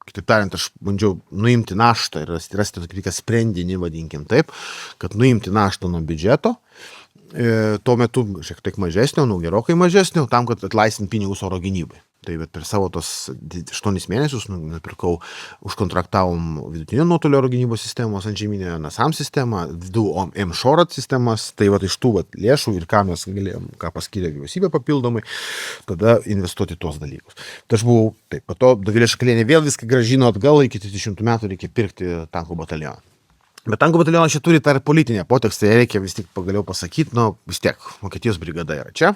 Kitaip tariant, aš bandžiau nuimti naštą ir rasti tokį sprendinį, vadinkim taip, kad nuimti naštą nuo biudžeto, tuo metu šiek tiek mažesnio, gerokai mažesnio, tam, kad atlaistinti pinigus oro gynybai. Tai bet per savo tos 8 mėnesius nupirkau, užkontraktavom vidutinio nuotolio oro gynybos sistemos, antžeminę NASAM sistemą, 2 M-SHORAD sistemas, tai va iš tų lėšų ir ką mes galėjom, ką paskyrė vyriausybė papildomai, tada investuoti tuos dalykus. Tai aš buvau, taip, po to Dovilė Šakalienė vėl viską grąžino atgal, iki 30 metų reikia pirkti tankų batalioną. Bet tankų batalionas čia turi tą politinę potekstą, reikia vis tik pagaliau pasakyti, vis tiek, Vokietijos brigada yra čia.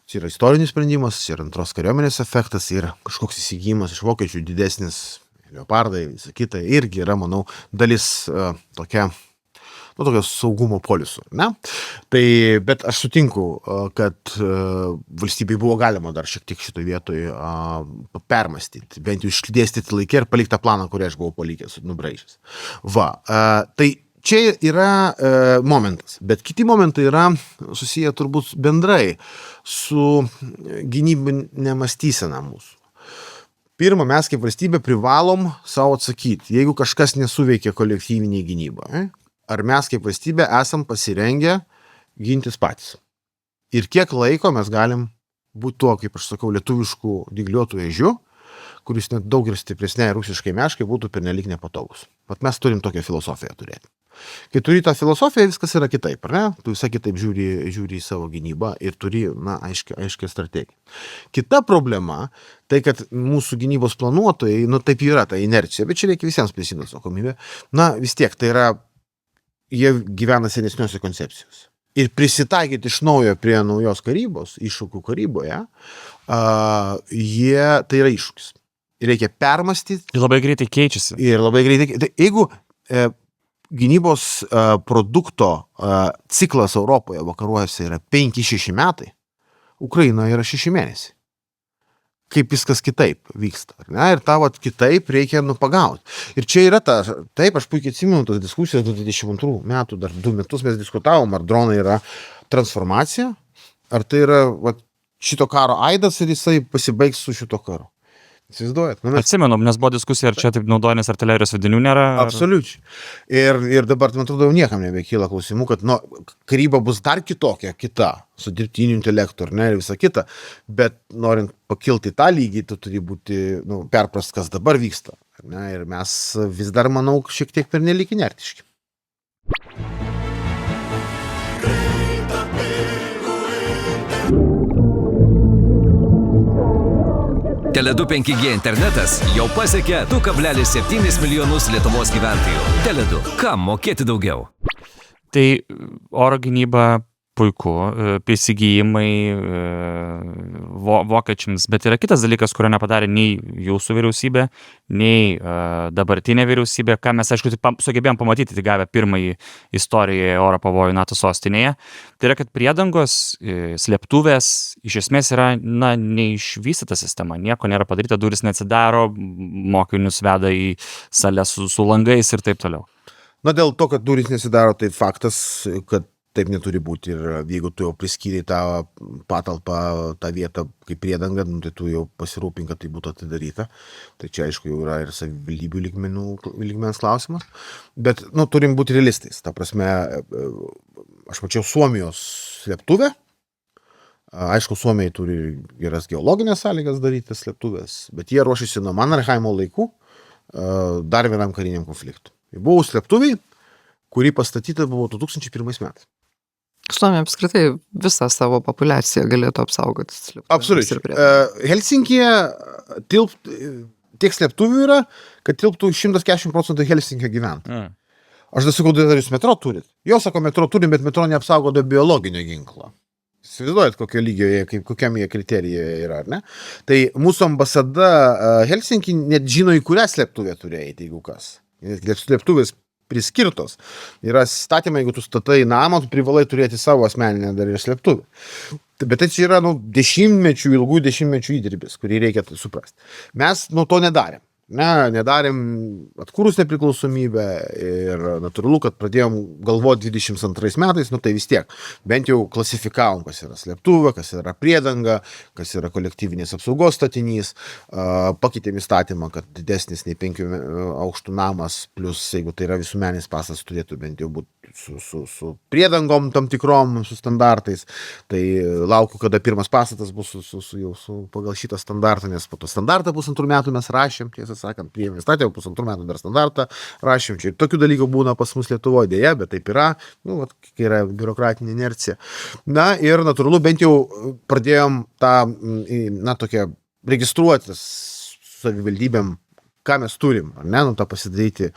Čia yra istorinis sprendimas, čia yra antros kariuomenės efektas ir kažkoks įsigijimas iš vokiečių didesnis, leopardai, visą kitą, irgi yra, manau, dalis tokia saugumo polisų. Ne? Tai, bet aš sutinku, kad valstybei buvo galima dar šiek tiek šitoje vietoje permastyti, bent jau išdėstyti laikę ir palikti tą planą, kurį aš buvau palikęs, nubraižęs. Tai čia yra momentas, bet kiti momentai yra susiję turbūt bendrai su gynybinė mąstysena mūsų. Pirma, mes kaip valstybė privalom savo atsakyti, jeigu kažkas nesuveikia kolektyvinėje gynyboje, ar mes kaip valstybė esam pasirengę gintis patys. Ir kiek laiko mes galim būti tuo, kaip aš sakau, lietuviškų dygliuotų ežių, kuris net daug ir stipresnė rusiškai meškai būtų pernelyg nepatogus. Vat mes turim tokią filosofiją turėti. Kai turi tą filosofiją, viskas yra kitaip, ar ne? Tu visai kitaip žiūri į savo gynybą ir turi, aiškiai strategiją. Kita problema, tai kad mūsų gynybos planuotojai, taip yra ta inercija, bet čia reikia visiems prisiimti atsakomybę. Vis tiek, tai yra, jie gyvena senesniuose koncepcijos. Ir prisitaikyti iš naujo prie naujos karybos, iššūkių karyboje, tai yra iššūkis. Reikia permastyti. Ir labai greitai keičiasi. Jeigu gynybos produkto ciklas Europoje, vakaruose yra 5-6 metai, Ukrainoje yra 6 mėnesiai. Kaip viskas kitaip vyksta. Ir tavo kitaip reikia pagauti. Ir čia yra taip, aš puikiai atsimenu tas diskusijas 22 metų, dar 2 metus mes diskutavom, ar dronai yra transformacija, ar tai yra šito karo aidas ir jisai pasibaigs su šito karu. Įsivaizduojat? Atsimenu, nes buvo diskusija, ar čia taip naudojanis artilerijos sviedinių nėra. Absoliučiai. Ir dabar, man atrodo, niekam nebekyla klausimų, kad karyba bus dar kitokia, kita, su dirbtiniu intelektu, ir visa kita, bet norint pakilti tą lygį, tu turi būti, perprast, kas dabar vyksta. Ir mes vis dar, manau, šiek tiek pernelyg inertiški. Tele2 5G internetas jau pasiekė 2,7 milijonus Lietuvos gyventojų. Tele2. Kam mokėti daugiau? Tai oro gynyba puiku, įsigijimai vokiečiams, bet yra kitas dalykas, kurio nepadarė nei jūsų vyriausybė, nei dabartinė vyriausybė, ką mes, aišku, sugebėjom pamatyti, tai gavę pirmąjį istorijoje oro pavojų NATO sostinėje. Tai yra, kad priedangos, slėptuvės iš esmės yra, neišvystyta sistema, nieko nėra padaryta, durys neatsidaro, mokinius veda į salę su langais ir taip toliau. Na, dėl to, kad durys nesidaro, tai faktas, kad taip neturi būti ir jeigu tu jau priskyriai tą patalpą, tą vietą kaip priedangą, tai tu jau pasirūpink, kad tai būtų atidaryta. Tai čia, aišku, jau yra ir savivaldybių lygmens klausimas. Bet, turim būti realistais. Ta prasme, aš mačiau Suomijos slėptuvę. Aišku, Suomijai turi geras geologinės sąlygas daryti slėptuvės, bet jie ruošiasi nuo Mannerheimo laikų dar vienam kariniam konfliktui. Buvo slėptuviai, kuri pastatyta buvo 2001 metais. Suomija apskritai visą savo populiaciją galėtų apsaugoti. Absoliučiai. Helsinkije tiek slėptuvių yra, kad tilptų 140% Helsinkio gyventojų. Aš dar sakau, ar jūs metro turit? Jo, sako, metro turim, bet metro neapsaugo do biologinio ginklo. Įsivaizduojat, kokio lygio, kokiam jie kriterijoje yra, ar ne? Tai mūsų ambasada Helsinkį net žino, į kurią slėptuvę turi eiti, jeigu kas. Slėptuvės priskirtos. Yra statymai, jeigu tu statai namą, tu privalai turėti savo asmeninę dar ir slėptuvę. Bet tai čia yra ilgų dešimtmečių įdirbis, kurį reikia suprasti. Mes to nedarėm. Nedarėm atkūrus nepriklausomybę ir natūralu, kad pradėjom galvoti 22 metais, tai vis tiek, bent jau klasifikavom, kas yra slėptuvė, kas yra priedanga, kas yra kolektyvinės apsaugos statinys, pakeitėm įstatymą, kad didesnis nei 5 aukštų namas, plus jeigu tai yra visuomenis pastatas, turėtų bent jau būti su priedangom tam tikrom, su standartais. Tai laukiu, kada pirmas pastatas bus pagal šitą standartą, nes po to standartą 1,5 metų mes rašėm, tiesą sakant, priėmėm įstatymą, 1,5 metų dar standartą rašėm. Čia ir tokių dalykų būna pas mus Lietuvoje, dėja, bet taip yra, kai yra biurokratinė inercija. Na ir natūralu, bent jau pradėjom tokią registruotis savivaldybėm, ką mes turim, ar ne, tą pasidaryti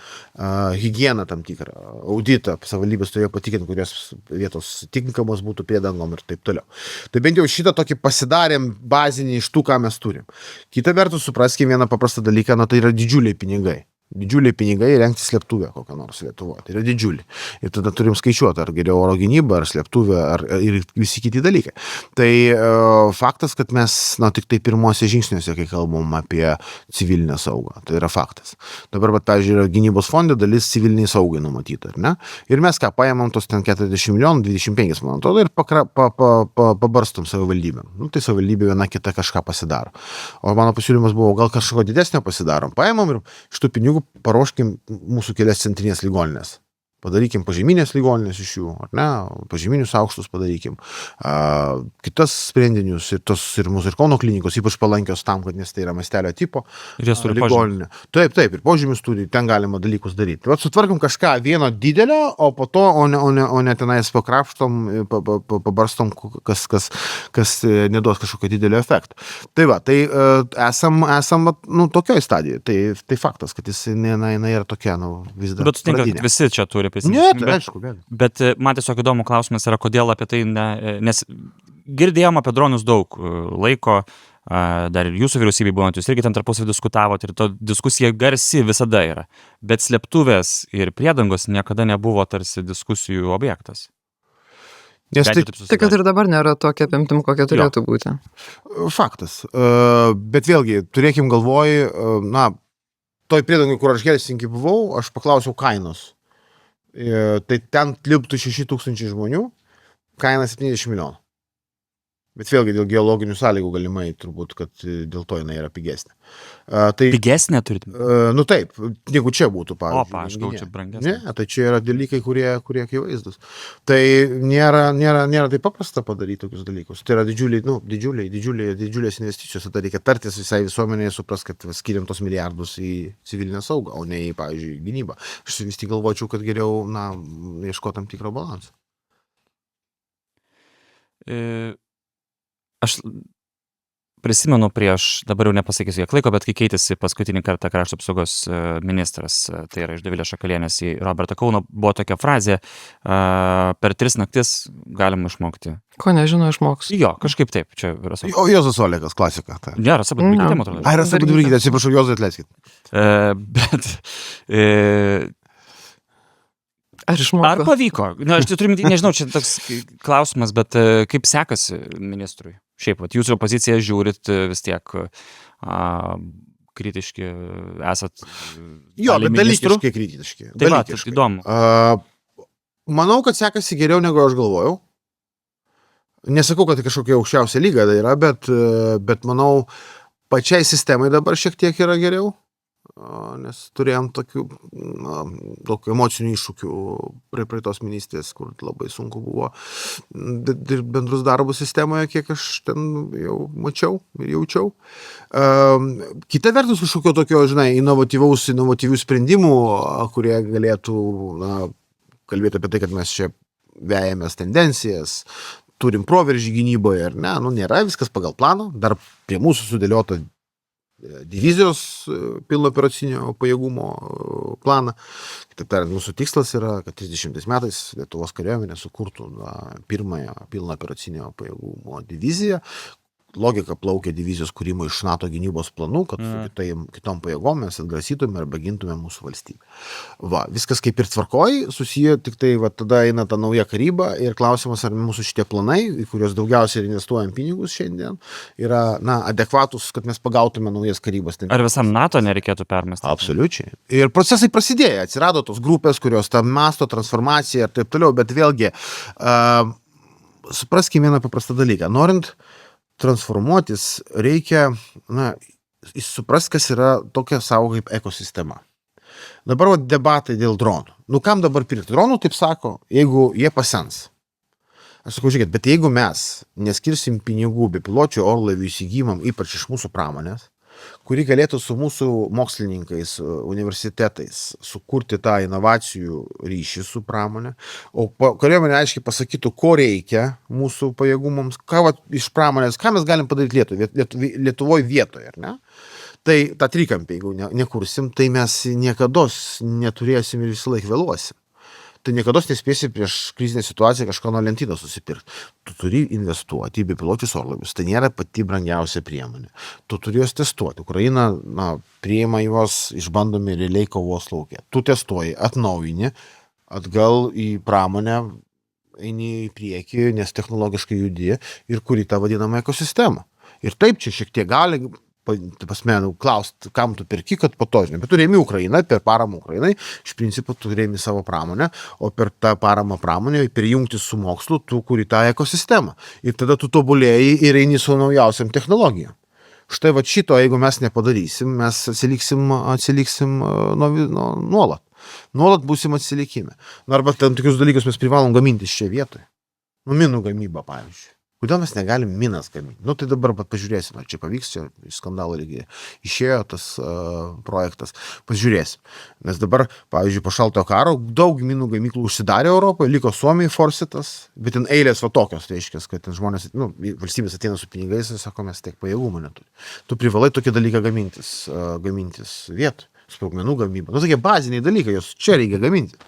higieną tam tikrą, auditą, savivaldybės turėjo patikinti, kurios vietos tinkamos būtų priedangom ir taip toliau. Tai bent jau šitą tokį pasidarėm bazinį iš tų, ką mes turim. Kita vertus, supraskime vieną paprastą dalyką, tai yra didžiuliai pinigai. Didžiuliai pinigai rengti slėptuvę kokią nors Lietuvoje. Tai yra didžiuliai. Ir tada turim skaičiuoti, ar geriau oro gynyba, ar slėptuvė, ir visi kiti dalykai. Tai faktas, kad mes, tik tai pirmose žingsniuose, kai kalbam apie civilinę saugą. Tai yra faktas. Dabar, pavyzdžiui, yra gynybos fonde dalis civiliniai saugai numatyta, ar ne? Ir mes paėmam tos ten 40 milijonų, 25, man atrodo, ir pabarstom savivaldybėm. Tai savivaldybė viena kita kažką pasidaro. O mano pasiūlymas buvo, gal kažko didesnio pasidarom. Paėmam ir iš tų pinigų paruoškim mūsų kelias centrinės ligoninės. Padarykim pažeminės ligoninės iš jų, ar ne? Pažeminius aukštus padarykim. Kitas sprendinius ir mūsų ir Kauno klinikos, ypač palankios tam, kad nes tai yra mastelio tipo ligoninė. Taip, ir požymius turi, ten galima dalykus daryti. Sutvarkom kažką vieno didelio, o po to, o ne tenais pakrapštom, pabarstom, kas neduos kažkokio didelio efekto. Tai esam tokioj stadijoje. Tai faktas, kad jis yra tokia, vis dar. Bet sutinka, kad visi čia turi. Ne, tai aišku, bet man tiesiog įdomu klausimas yra, kodėl apie tai, nes girdėjom apie dronus daug laiko, dar ir jūsų vyriausybėje būnant, jūs irgi ten tarpusavy diskutavot ir to diskusija garsi visada yra, bet slėptuvės ir priedangos niekada nebuvo tarsi diskusijų objektas. Tai kad ir dabar nėra tokia apimtim, kokia turėtų būti. Faktas. Bet vėlgi, turėkim galvoj, toj priedangai, kur aš Helsinkį buvau, aš paklausiau kainos. Tai ten tilptų 6,000 žmonių, kaina 70 milijonų. Bet vėlgi dėl geologinių sąlygų galimai turbūt, kad dėl to jinai yra pigesnė. Pigesnė turite? Taip, jeigu čia būtų, pavyzdžiui. Aš gau čia brangesnė. Ne, tai čia yra dalykai, kurie akivaizdus. Tai nėra taip paprasta padaryti tokius dalykus. Tai yra didžiulės investicijos. Tai reikia tartis visai visuomenėje, supras, kad skiriam tos milijardus į civilinę saugą, o ne į, pavyzdžiui, gynybą. Aš vis tik galvočiau, kad geriau, ieškoti tam tikro balansą. Aš prisimenu dabar jau nepasakysiu kiek laiko, bet kai keitėsi paskutinį kartą krašto apsaugos ministras, tai yra iš Dovilės Šakalienės į Robertą Kauną, buvo tokia frazė, per 3 naktis galima išmokti. Ko nežino, išmoks. Jo, kažkaip taip, čia Rasa. O Jozas Olekas, klasika. Tai. Ne, Rasa Budvytytė, man atrodo. Ai, Rasa Budvytytė, atsiprašau, Jozai, atleiskit. Bet... Ar išmoko? Ar pavyko? Na, aš turiu, nežinau, čia toks klausimas, bet kaip sekasi ministrui? Šiaip, jūsų poziciją žiūrit vis tiek kritiški esat. Jo, bet dalykiškai kritiški. Tai va, tai įdomu. Manau, kad sekasi geriau, negu aš galvojau. Nesakau, kad tai kažkokia aukščiausia lyga tai yra, bet manau, pačiai sistemai dabar šiek tiek yra geriau. Nes turėjom daug emocinių iššūkių prie tos ministrės, kur labai sunku buvo dirbti bendrus darbus sistemoje, kiek aš ten jau mačiau ir jaučiau. Kita vertus, kažkokio tokio, inovatyvių sprendimų, kurie galėtų kalbėti apie tai, kad mes čia vejamės tendencijas, turim proveržį gynyboje ar ne, nėra viskas pagal planą, dar prie mūsų sudėliota divizijos pilno operacinio pajėgumo planą. Kitaip tariant, mūsų tikslas yra, kad 30 metais Lietuvos kariuomenė sukurtų pirmąją pilno operacinio pajėgumo diviziją. Logika plaukia divizijos kūrimo iš NATO gynybos planų, kad su kitom pajėgom mes atgrasytume arba gintume mūsų valstybę. Viskas kaip ir tvarkoj, susiję tik tai tada eina ta nauja karyba ir klausimas, ar mūsų šitie planai, į kuriuos daugiausiai investuojam pinigus šiandien, yra adekvatus, kad mes pagautume naujas karybas. Ar visam NATO nereikėtų permesti? Absoliučiai. Ir procesai prasidėjo, atsirado tos grupės, kurios tą masto transformaciją ir taip toliau, bet vėlgi, supraskime vieną paprastą dalyką. Norint transformuotis, reikia suprast, kas yra tokia sąvoka kaip ekosistema. Dabar debatai dėl dronų. Kam dabar pirkti dronų, taip sako, jeigu jie pasens? Aš sakau, žiūrėkit, bet jeigu mes neskirsim pinigų bepiločių orlaivių įsigijimam, ypač iš mūsų pramonės, kuri galėtų su mūsų mokslininkais, universitetais sukurti tą inovacijų ryšį su pramonė, o kariuomenė aiškiai pasakytų, ko reikia mūsų pajėgumams, iš pramonės, ką mes galim padaryti Lietuvoje vietoje, ar ne? Tai tą trikampį, jeigu nekursim, tai mes niekados neturėsim ir visą laiką vėluosim. Tai niekados nespėsi prieš krizinę situaciją kažką nuo lentynos susipirkti. Tu turi investuoti į bepiločius orlaivius. Tai nėra pati brangiausia priemonė. Tu turi juos testuoti. Ukraina priima juos išbandomi realiai kovos lauke. Tu testuoji, atnaujini, atgal į pramonę, eini į priekį, nes technologiškai judi ir kuri tą vadinamą ekosistemą. Ir taip čia šiek tiek gali klaust, kam tu perki, kad po to, žinai, bet tu rėmi Ukrainą, per paramą Ukrainai, iš principo tu rėmi savo pramonę, o per tą paramą pramonę, per jungti su mokslu, tu kuri tą ekosistemą. Ir tada tu tobulėjai ir eini su naujausiam technologijom. Štai šito, jeigu mes nepadarysim, mes atsiliksim nuolat. Nuolat būsim atsilikime. Arba tam tikrus dalykus mes privalom gaminti čia vietoje. Minų gamyba, pavyzdžiui. Kodėl mes negalim minas gaminti? Tai dabar pažiūrėsim, ar čia pavyks, čia iš skandalo lygiai išėjo tas projektas. Pažiūrėsim. Nes dabar, pavyzdžiui, po šaltojo karo daug minų gamyklų užsidarė Europoje, liko Suomijai Forsitas, bet ten eilės tokios, reiškia, kad ten žmonės, valstybės ateina su pinigais ir sako, mes tiek pajėgumų neturi. Tu privalai tokį dalyką gamintis vietoj, sprogmenų gamybą. Tokie baziniai dalykai, jos čia reikia gaminti.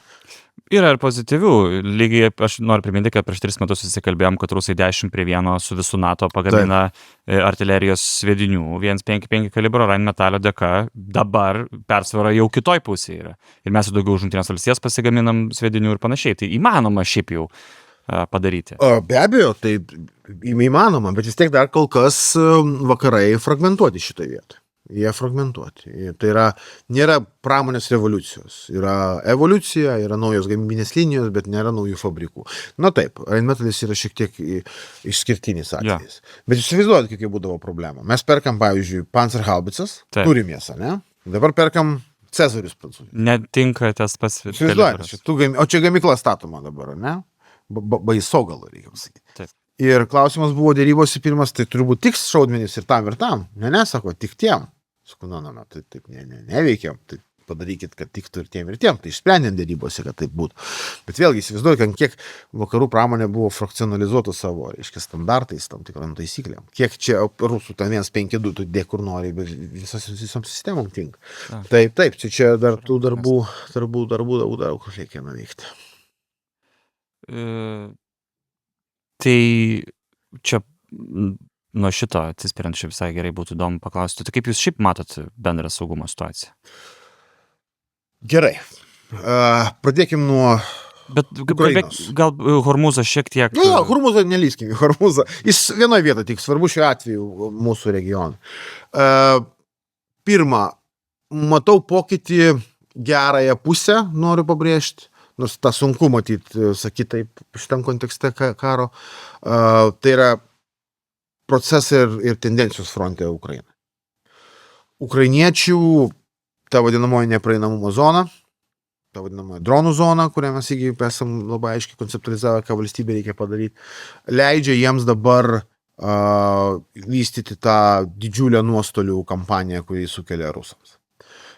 Yra ir pozityvių. Lygiai aš noriu priminti, kad prieš 3 metus susikalbėjom, kad rusai 10:1 su visų NATO pagamina artilerijos sviedinių 1,55 kalibro Rheinmetallio dėka. Dabar persvara jau kitoj pusėje yra. Ir mes daugiau už Jungtines valstijas pasigaminam sviedinių ir panašiai. Tai įmanoma šiaip jau padaryti. Be abejo, tai įmanoma, bet vis tiek dar kol kas vakarai fragmentuoti šitoje vietoje. Jie fragmentuoti. Tai nėra pramonės revoliucijos. Yra evoliucija, yra naujos gamybinės linijos, bet nėra naujų fabrikų. Taip, Rheinmetallis yra šiek tiek išskirtinis atvejis. Bet įsivaizduojat, kokia būdavo problema. Mes perkam, pavyzdžiui, Panzerhaubicas, turim jas, ne? Dabar perkam Cezarius prancūzijos. Netinka tas pats. O čia gamykla statoma dabar, ne? Baisogalų, reikia pasakyti. Taip. Ir klausimas buvo dėrybos pirmas, tai turi būti tik šaudmenys ir tam. Ne, sako, tik tiem. Sakau, tai taip neveikiam. Tai padarykit, kad tiktų ir tiem. Tai išsprendėm dėrybose, kad taip būtų. Bet vėlgi, įsivaizduoju, kad kiek vakarų pramonė buvo frakcionalizuota savo, reiškia, standartais, tam tikram taisyklėm. Kiek čia rusų ten 152, tu dėk kur nori, bet visom sistemom tinka. Taip, čia dar tų darbų daug reikia nuveikti. Tai čia nuo šito atsispiriant šiaip visai gerai būtų įdomu paklausti. Tai kaip jūs šiaip matot bendrą saugumo situaciją? Gerai. Pradėkim nuo Bet gal Hormuzą šiek tiek... Jo, Hormuzą nelyskim, Hormuzą. Jis vienoje vietoje tik svarbu šiuo atveju mūsų regionui. Pirma, matau pokytį gerąją pusę, noriu pabrėžti. Nors tą sunku matyti, sakyti taip, šitam kontekste karo. Tai yra procesai ir tendencijos fronte Ukrainai. Ukrainiečių ta vadinamoji nepraeinamumo zona, ta vadinamoji dronų zona, kurią mes esam labai aiškiai konceptualizavę, ką valstybė reikia padaryti, leidžia jiems dabar vystyti tą didžiulę nuostolių kampaniją, kurį sukelia rusams.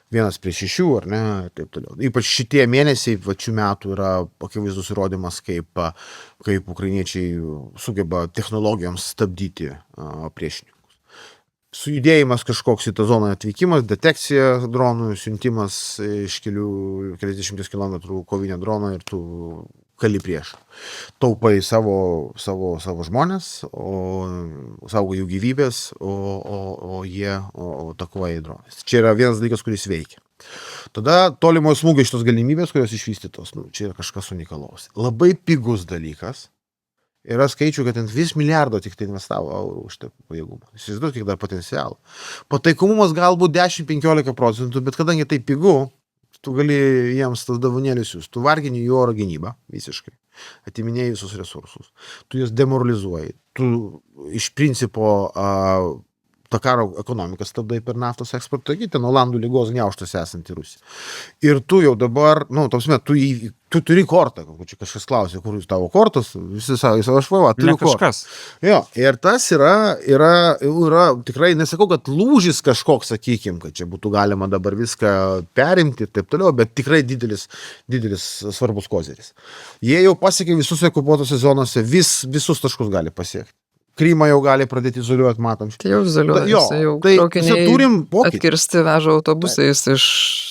1:6, ar ne, taip toliau. Ypač šitie mėnesiai, šių metų yra akivaizdus įrodymas, kaip ukrainiečiai sugeba technologijoms stabdyti priešininkus. Sujudėjimas kažkoks į tą zoną atvykimas, detekcija dronų, siuntimas iš keliasdešimties kilometrų kovinio drono ir tu kali prieš. Taupai savo žmonės, saugo jų gyvybės, o jie atakuoja į dronais. Čia yra vienas dalykas, kuris veikia. Tada tolimojo smūgio šitos galimybės, kurios išvystytos, čia yra kažkas unikalaus. Labai pigus dalykas. Yra skaičių, kad ant 1 milijardo tik tai investavo eurų už tą pajėgumą. Įsivaizduoju, kiek dar potencialų. Pataikomumas galbūt 10-15%, bet kadangi tai pigu, tu gali jiems tas davonėlius siūsti. Tu vargini jų oro gynybą visiškai. Atiminėjai visus resursus. Tu juos demoralizuoji. Tu iš principo ta karo ekonomika stabdai per naftos eksportą, ten Olandų lygos gniaužtas esanti Rusija. Ir tu jau dabar, tu turi kortą, čia kažkas klausė, kur jūs tavo kortos, visi savo švava, turiu kortą. Jo, ir tas yra tikrai, nesakau, kad lūžis kažkoks, sakykim, kad čia būtų galima dabar viską perimti ir taip toliau, bet tikrai didelis svarbus kozeris. Jie jau pasiekė visus okupuotose zonose, visus taškus gali pasiekti. Krymą jau gali pradėti izoliuoti, matom. Tai jau izoliuojasi, jau traukiniai atkirsti veža autobusais iš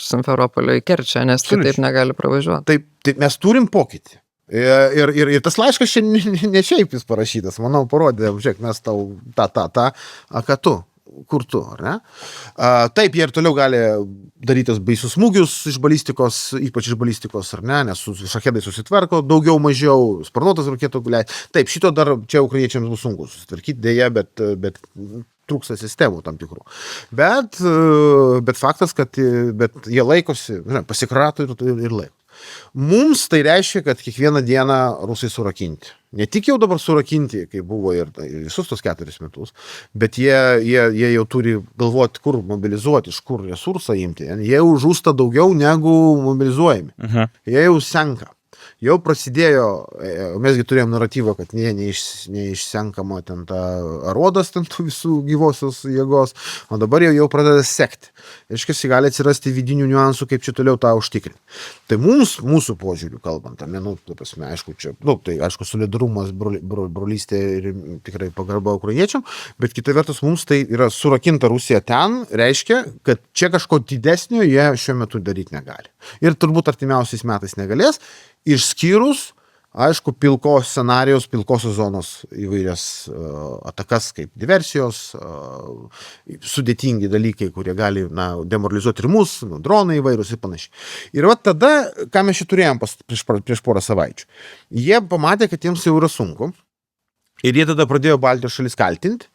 Simferopolio į Kerčę, nes kitaip negali pravažiuoti. Taip mes turim pokytį. Ir tas laiškas čia ne šiaip jis parašytas, manau, parodė, žiūrėk, mes tau ką tu, kur tu, ar ne? Taip, jie ir toliau gali darytis baisius smūgius iš balistikos, ypač iš balistikos, ar ne, nes šachedai susitvarko, daugiau mažiau, sparnuotas raketų guliai. Taip, šito dar čia ukrainiečiams bus sunku susitvarkyti, dėja, bet trūksta sistemų tam tikrų. Bet faktas, kad jie laikosi, pasikrato ir laiko. Mums tai reiškia, kad kiekvieną dieną rusai surakinti. Ne tik jau dabar surakinti, kaip buvo ir visus tos 4 metus, bet jie jau turi galvoti, kur mobilizuoti, iš kur resursą imti. Jie jau žūsta daugiau negu mobilizuojami. Jie jau senka. Jau prasidėjo, mesgi turėjom naratyvą, kad neišsenkama ten ta arodas ten tų visų gyvosios jėgos, o dabar jau pradeda sekti. Reiškia, gali atsirasti vidinių niuansų, kaip čia toliau tą užtikrinti. Tai mūsų požiūrių kalbant, aišku, solidarumas, brolystė ir tikrai pagarba ukrainiečiam, bet kita vertus mums tai yra surakinta Rusija ten, reiškia, kad čia kažko didesnio jie šiuo metu daryti negali. Ir turbūt artimiausiais metais negalės, išskyrus, aišku, pilkos scenarijos, pilkosios zonos įvairias atakas kaip diversijos, sudėtingi dalykai, kurie gali demoralizuoti ir mus, dronai įvairūs ir panašiai. Ir tada, ką mes čia turėjom prieš porą savaičių, jie pamatė, kad jiems jau yra sunku ir jie tada pradėjo Baltijos šalis kaltinti,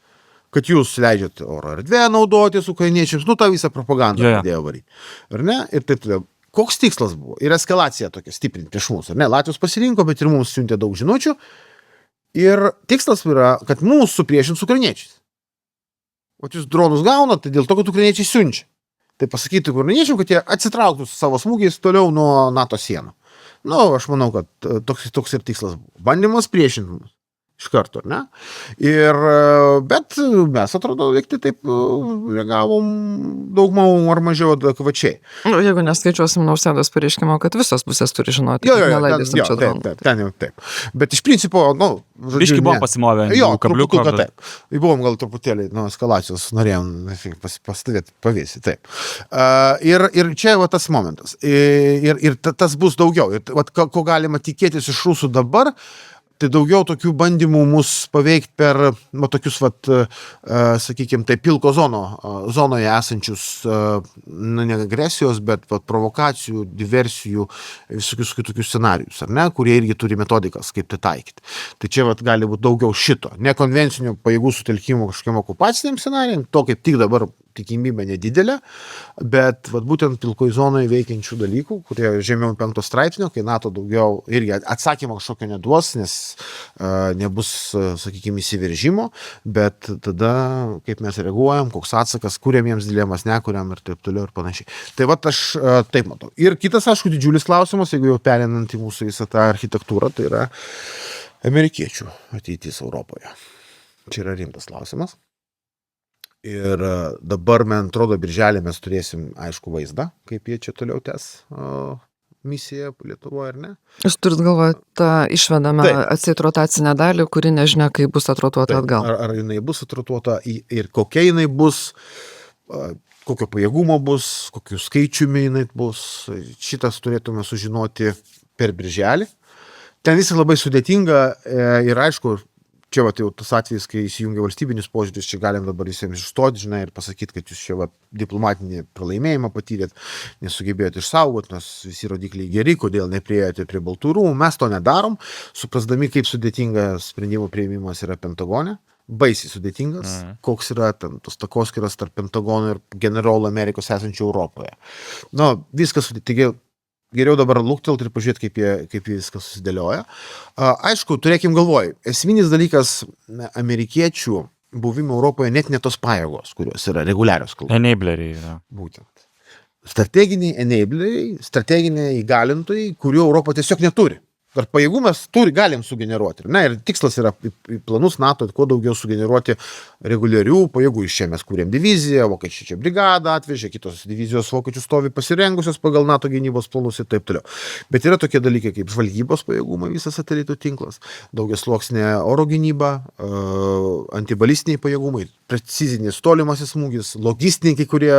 kad jūs leidžiat oro erdvę naudotis ukrainiečiams, tą visą propagandą pradėjo varyti. Ar ne? Ir taip toliau. Koks tikslas buvo? Ir eskalacija tokia stiprinti prieš mus. Ar ne? Latvijos pasirinko, bet ir mums siuntė daug žinučių. Ir tikslas yra, kad mūsų supriešins ukrainiečiais. O jūs dronus gaunat, tai dėl to, kad ukrainiečiai siunčia. Tai pasakyti ukrainiečiam, kad jie atsitrauktų su savo smūgiais toliau nuo NATO sienų. Aš manau, kad toks ir tikslas buvo. Bandymas priešinti mus. iš karto, ne? Ir, bet mes, atrodo, veikti taip reagavom daug ar mažiau adekvačiai. Jeigu neskaičiuosim Nausėdos pareiškimo, kad visos pusės turi žinoti, Jo, nelaidysim čia dronų. ten jau taip. Bet iš principo, Biški buvom pasimovę ant Jo, jų kabliuko. truputuką taip. Buvom gal truputėlį nuo eskalacijos, norėjom pastovėti pavėsi, taip. Ir čia va tas momentas. Ir tas bus daugiau. Ir ko galima tikėtis iš rusų dabar, tai daugiau tokių bandymų mus paveikti per tokius, sakykime, tai pilko zonoje esančius, ne agresijos, bet provokacijų, diversijų, visokius kitokius scenarius, ar ne, kurie irgi turi metodikas, kaip tai taikyti. Tai čia gali būti daugiau šito. Nekonvencinio pajėgų sutelkimo kažkokiam okupaciniam scenarijam, to kaip tik dabar tikimybė nedidelė, bet būtent pilkoj zonoje veikiančių dalykų, kurie žemiau 5 straipsnio, kai NATO daugiau irgi atsakymą kažkokio neduos, nes nebus, sakykime, įsiveržimo, bet tada, kaip mes reaguojam, koks atsakas, kuriam jiems dilemas, nekuriam ir taip toliau ir panašiai. Tai aš taip matau. Ir kitas, aišku, didžiulis klausimas, jeigu jau perinant į mūsų visą tą architektūrą, tai yra amerikiečių ateitis Europoje. Čia yra rimtas klausimas. Ir dabar, man atrodo, birželį mes turėsim aišku vaizdą, kaip jie čia toliau tęs misiją Lietuvoje, ar ne? Jūs turit galvoje, tą išvedame atseit rotacinę dalį, kuri nežinia, kaip bus atrotuota atgal. Ar jinai bus atrotuota ir kokia jinai bus, kokio pajėgumo bus, kokiu skaičiumi jinai bus. Šitas turėtume sužinoti per birželį. Ten visai labai sudėtinga ir aišku, čia jau tas atvejis, kai įsijungia valstybinis požiūris, čia galim dabar visiems išstoti, žinai, ir pasakyti, kad jūs čia diplomatinį pralaimėjimą patyrėt, nesugebėjote išsaugoti, nes visi rodikliai geri, kodėl nepriėjote prie Baltųjų rūmų. Mes to nedarom, suprasdami, kaip sudėtinga sprendimų priėmimas yra Pentagone, baisiai sudėtingas, koks yra tos takoskyros tarp Pentagono ir generolų Amerikos esančių Europoje. Viskas sudėtingiau. Geriau dabar luktelti ir pažiūrėti, kaip viskas susidėlioja. Aišku, turėkim galvoj, esminis dalykas amerikiečių buvimo Europoje net ne tos pajėgos, kurios yra reguliarios kalbos. Enableriai yra. Būtent. Strateginiai enableriai, strateginiai įgalintojai, kurių Europa tiesiog neturi. Ar pajėgų mes galim sugeneruoti. Ir tikslas yra į planus NATO, kuo daugiau sugeneruoti reguliarių pajėgų. Iš čia mes kūrėm diviziją, vokiečiai čia brigadą atvežė, kitos divizijos vokiečių stovi pasirengusios pagal NATO gynybos planus ir taip toliau. Bet yra tokie dalykai kaip žvalgybos pajėgumai, visas satelitų tinklas, daugiasluoksnė oro gynyba, antibalistiniai pajėgumai, precizinis tolimasis smūgis, logistiniai kai kurie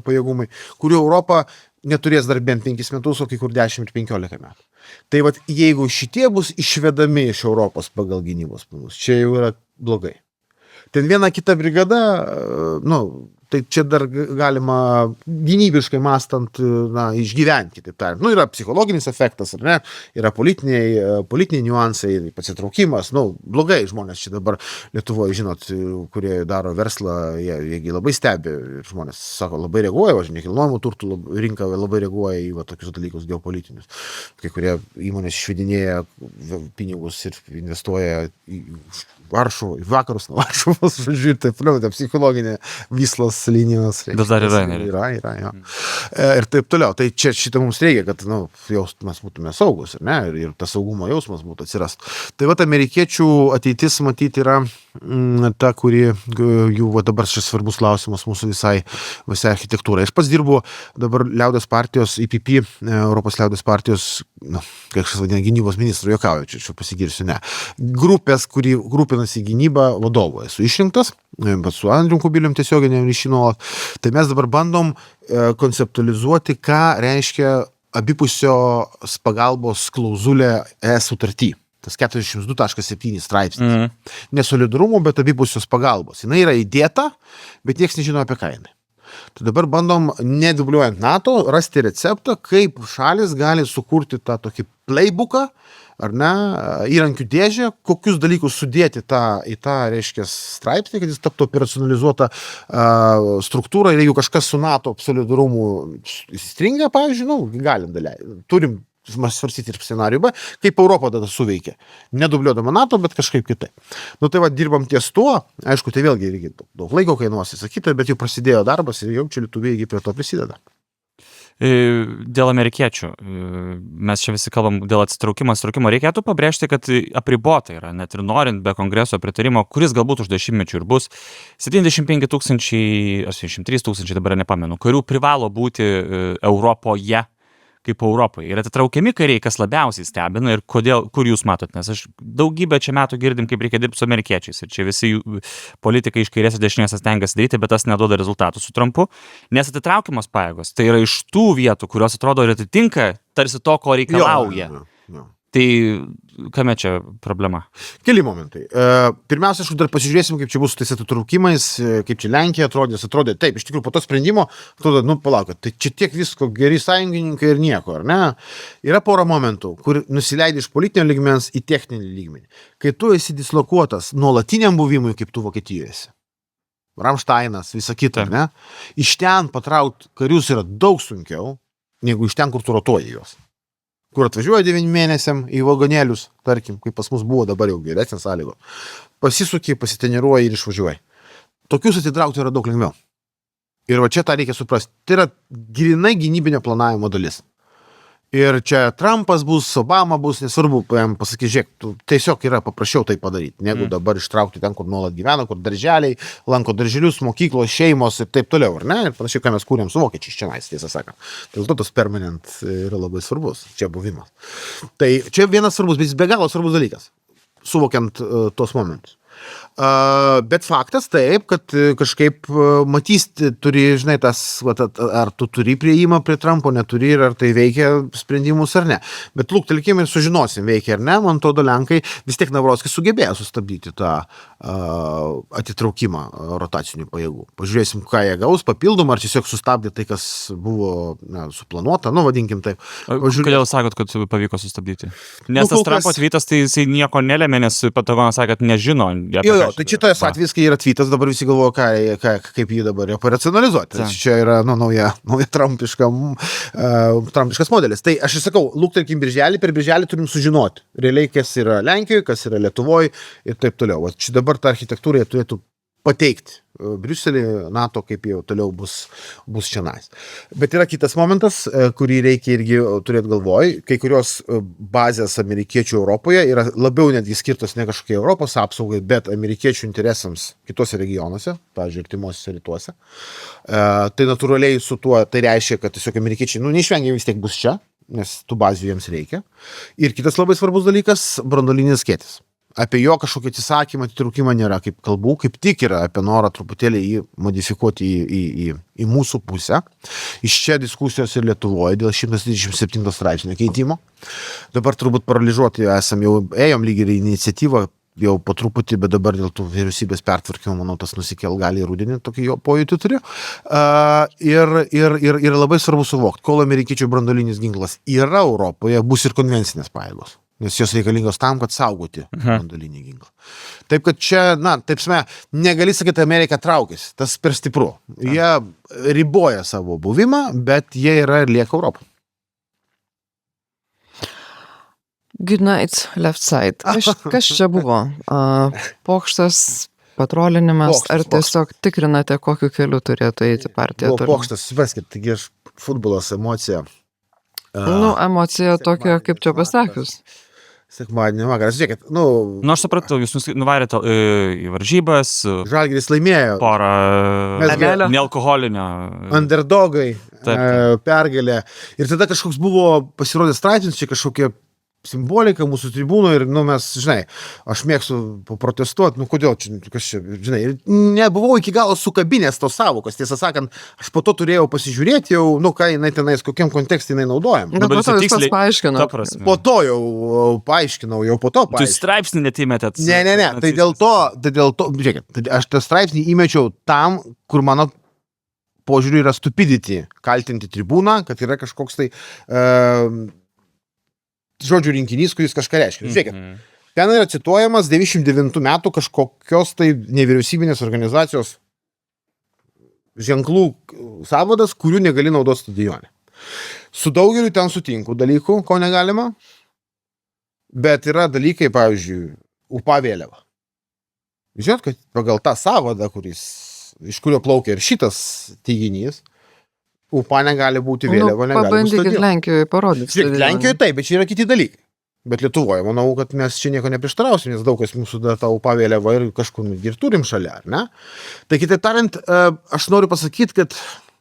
pajėgumai, kurių Europa neturės dar bent 5 metus, o kai kur 10 ir 15 metų. Tai jeigu šitie bus išvedami iš Europos pagal gynybos planus, čia jau yra blogai. Ten viena kita brigada, tai čia dar galima gynybiškai mąstant, išgyventi, kitaip tariant. Yra psichologinis efektas, ar ne? Yra politiniai niuansai, pasitraukimas. Blogai žmonės čia dabar Lietuvoje, žinot, kurie daro verslą, jie labai stebi. Žmonės sako, labai reaguoja, nekilnojamo turtų rinka labai reaguoja į tokius dalykus geopolitinius. Kai kurie įmonės išvedinėja pinigus ir investuoja į Varšuvą, į vakarus nuo Varšuvos, žodžiu, ir taip toliau, psichologinė vyslos linijos. Vis dar yra. Yra. Ir taip toliau. Tai čia šitą mums reikia, kad mes būtume saugus, ar ne? Ir tas saugumo jausmas būtų atsirastų. Tai amerikiečių ateitis matyti yra ta, kuri jų dabar šis svarbus klausimas mūsų visai architektūrai. Aš pats dirbu dabar Liaudies partijos, IPP, Europos Liaudies partijos, kažkas vadina gynybos ministru, juokauju, čia pasigirsiu, ne. Grupės, kuri rūpinasi gynybą vadovu. Esu išrinktas, bet su Andrium Kubilium tiesioginiam ryšį nuolat. Tai mes dabar bandom konceptualizuoti, ką reiškia abipusios pagalbos klauzulė ES sutarty. Tas 42.7 straipsnis. Nesolidarumo, bet abipusios pagalbos. Jinai yra įdėta, bet nieks nežino apie ką jinai. Tai dabar bandom, nedubliuojant NATO, rasti receptą, kaip šalis gali sukurti tą tokį playbooką, ar ne, įrankių dėžę, kokius dalykus sudėti į tą, reiškia, straipsnį, kad jis taptų operacionalizuota struktūra ir jeigu kažkas su NATO solidarumu įstringa, pavyzdžiui, galim turim svarstyti ir scenarijų B, kaip Europa tada suveikia. Nedubliuodama NATO, bet kažkaip kitaip. Tai dirbam ties tuo, aišku, tai vėlgi reikia daug laiko kainuos įsakyti, bet jau prasidėjo darbas ir jau čia lietuviai prie to prisideda. Dėl amerikiečių. Mes čia visi kalbam dėl atsitraukimo. Reikėtų pabrėžti, kad apribota yra, net ir norint be kongreso pritarimo, kuris galbūt už 10 mečių ir bus 75 000, ar 73 000, dabar nepamenu, karių privalo būti Europoje kaip Europoje. Ir atitraukiami kariai, kas labiausiai stebina ir kodėl, kur jūs matot, nes aš daugybę čia metų girdim, kaip reikia dirbti su amerikiečiais ir čia visi politikai iš kairės ir dešinės stengiasi daryti, bet tas neduoda rezultatų su Trumpu, nes atitraukiamos pajėgos, tai yra iš tų vietų, kurios atrodo ir atitinka tarsi to, ko reikalauja. Jo. Tai kame čia problema? Keli momentai. Pirmiausia, aš dar pasižiūrėsim, kaip čia bus su tais atitraukimais, kaip čia Lenkija atrodė. Taip, iš tikrųjų, po to sprendimo, atrodo, palaukit, tai čia tiek visko, geri sąjungininkai ir nieko, ar ne? Yra pora momentų, kur nusileidai iš politinio lygmens į techninį lygmenį. Kai tu esi dislokuotas nuolatiniam buvimui, kaip tu Vokietijoje esi. Ramšteinas, visa kita, ar ne? Iš ten patraukti karius yra daug sunkiau, negu iš ten, kur tu rotuoji juos. Kur atvažiuoja 9 mėnesiam į vagonėlius, tarkim, kaip pas mus buvo dabar jau geresnės sąlygos. Pasisuki, pasiteniruoji ir išvažiuoji. Tokius atitraukti yra daug lengviau. Ir va čia tą reikia suprasti. Tai yra grinai gynybinio planavimo dalis. Ir čia Trumpas bus, Obama bus, nesvarbu, pasakys, žiūrėk, tiesiog yra paprasčiau tai padaryti, negu dabar ištraukti ten, kur nuolat gyvena, kur darželiai, lanko darželius, mokyklos, šeimos ir taip toliau, ar ne? Ir panašiai, ką mes kūrėm su vokiečiais čia, tiesą sakant. Dėl to tas permanent yra labai svarbus, čia buvimas. Tai čia vienas svarbus, bet jis be galo svarbus dalykas, suvokiant tos momentus. Bet faktas taip, kad kažkaip matys, turi, žinai, tas, ar tu turi prieimą prie Trumpo, neturi, ir ar tai veikia sprendimus ar ne. Bet luktelkim ir sužinosim, veikia ar ne. Man atrodo, Lenkai vis tiek Navrockis sugebėjo sustabdyti tą atitraukimą rotacinių pajėgų. Pažiūrėsim, ką jie gaus papildomą, ar tiesiog sustabdė tai, kas buvo suplanuota, vadinkim taip. Kodėl sakot, kad pavyko sustabdyti? Nes tas Trumpo tvytas, tai jisai nieko nelėmė, nes Pentagonas sakė, kad nežino. Jo, tai šitas atvejis, kai yra tvytas, dabar visi galvoja, kaip jį dabar operacionalizuoti. Tai čia yra nauja trumpiškas modelis. Tai aš ir sakau, luktelkim birželį, per birželį turim sužinoti realiai, kas yra Lenkijoje, kas yra Lietuvoje ir taip toliau. Čia dabar ta architektūra turėtų pateikti Briuselį, NATO, kaip jau toliau bus čianais. Bet yra kitas momentas, kurį reikia irgi turėti galvoj. Kai kurios bazės amerikiečių Europoje yra labiau netgi skirtos ne kažkokie Europos apsaugai, bet amerikiečių interesams kitose regionuose, pavyzdžiui, artimuosiuose rytuose. Tai natūraliai su tuo, tai reiškia, kad tiesiog amerikiečiai, neišvengiamai vis tiek bus čia, nes tų bazių jiems reikia. Ir kitas labai svarbus dalykas – branduolinis skėtis. Apie jo kažkokį atsisakymą, atitraukimą nėra kaip kalbų, kaip tik yra apie norą truputėlį jį modifikuoti į mūsų pusę. Iš čia diskusijos ir Lietuvoje dėl 127 straipsnio keitimo. Dabar turbūt paralyžuoti ėjom lygiai ir iniciatyvą, jau po truputį, bet dabar dėl tų vyriausybės pertvarkymo, manau, tas nusikel gali į rudenį, tokį jo pojūtį turiu. Ir labai svarbu suvokti, kol amerikiečių branduolinis ginklas yra Europoje, bus ir konvencinės pajėgos. Nes jos reikalingos tam, kad saugoti branduolinį ginklą. Taip, kad čia, negali sakyti, Amerika traukėsi, tas per stipru. Jie riboja savo buvimą, bet jie yra ir lieka Europoje. Good night, left side. Kas čia buvo? Pokštas, patrolinimas, ar tiesiog tikrinate, kokiu keliu turėtų eiti partija? Buvo pokštas, supraskit, taigi aš futbolas, emocija. Emocija tokia, kaip čia pasakius. Sekmadienį vakaras, žiūrėkit, aš supratau, jūs nuvarėte į varžybas. Žalgiris laimėjo. Porą nealkoholinio. Underdogai, pergalė. Ir tada kažkoks buvo pasirodęs straipsnis, čia kažkokia simbolika mūsų tribūnų ir, mes, aš mėgstu paprotestuoti, kodėl čia, kas čia, ir nebuvau iki galo sukabinęs tos sąvokos, tiesą sakant, aš po to turėjau pasižiūrėti jau, ką jinai tenais, kokiam kontekste jinai naudojama. Bet po to jūs pats paaiškinau. Po to jau paaiškinau, Tu straipsnį netimetėt? Ne, tai dėl to, žiūrėkit, aš tą straipsnį įmečiau tam, kur mano požiūriu yra stupidity kaltinti tribūną, kad yra kažkoks tai žodžių rinkinys, kuris kažką reiškia. Žiūrėkit, ten yra cituojamas 99 metų kažkokios tai nevyriausybinės organizacijos ženklų sąvadas, kurių negali naudoti stadione. Su daugeliu ten sutinku dalykų, ko negalima, bet yra dalykai, pavyzdžiui, UPA vėliava. Žinot, kad pagal tą sąvadą, iš kurio plaukia ir šitas teiginys, UPA negali būti vėliava, negali būti Pabandykit stadionas. Lenkijoje parodyti. Žiūrėk, Lenkijoje taip, bet čia yra kiti dalykai. Bet Lietuvoje, manau, kad mes čia nieko neprieštarausim, nes daug kas mūsų dar tą UPA vėliavą ir kažkur ir turim šalia, ar ne? Tai kitaip tariant, aš noriu pasakyti, kad,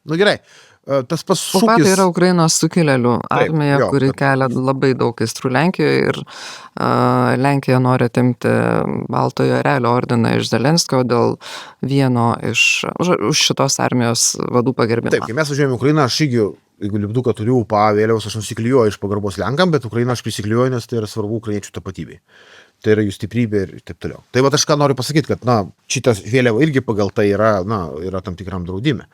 nu gerai, tas UPA tai šūkis... yra Ukrainos sukilėlių armija, jo, kuri taip. kelia labai daug aistrų Lenkijoje ir Lenkija nori atimti Baltojo erelio ordiną iš Zelenskio dėl vieno už šitos armijos vadų pagerbimo. Taip, kai mes važiuojame į Ukrainą, aš irgi, jeigu lipduką turiu UPA vėliavos, aš nusiklijuoju iš pagarbos Lenkam, bet Ukrainą aš prisiklijuoju, nes tai yra svarbu ukrainiečių tapatybei. Tai yra jų stiprybė ir taip toliau. Tai va aš ką noriu pasakyti, kad, na, šitas vėliava irgi pagal tai yra, na, yra tam tikram draudime.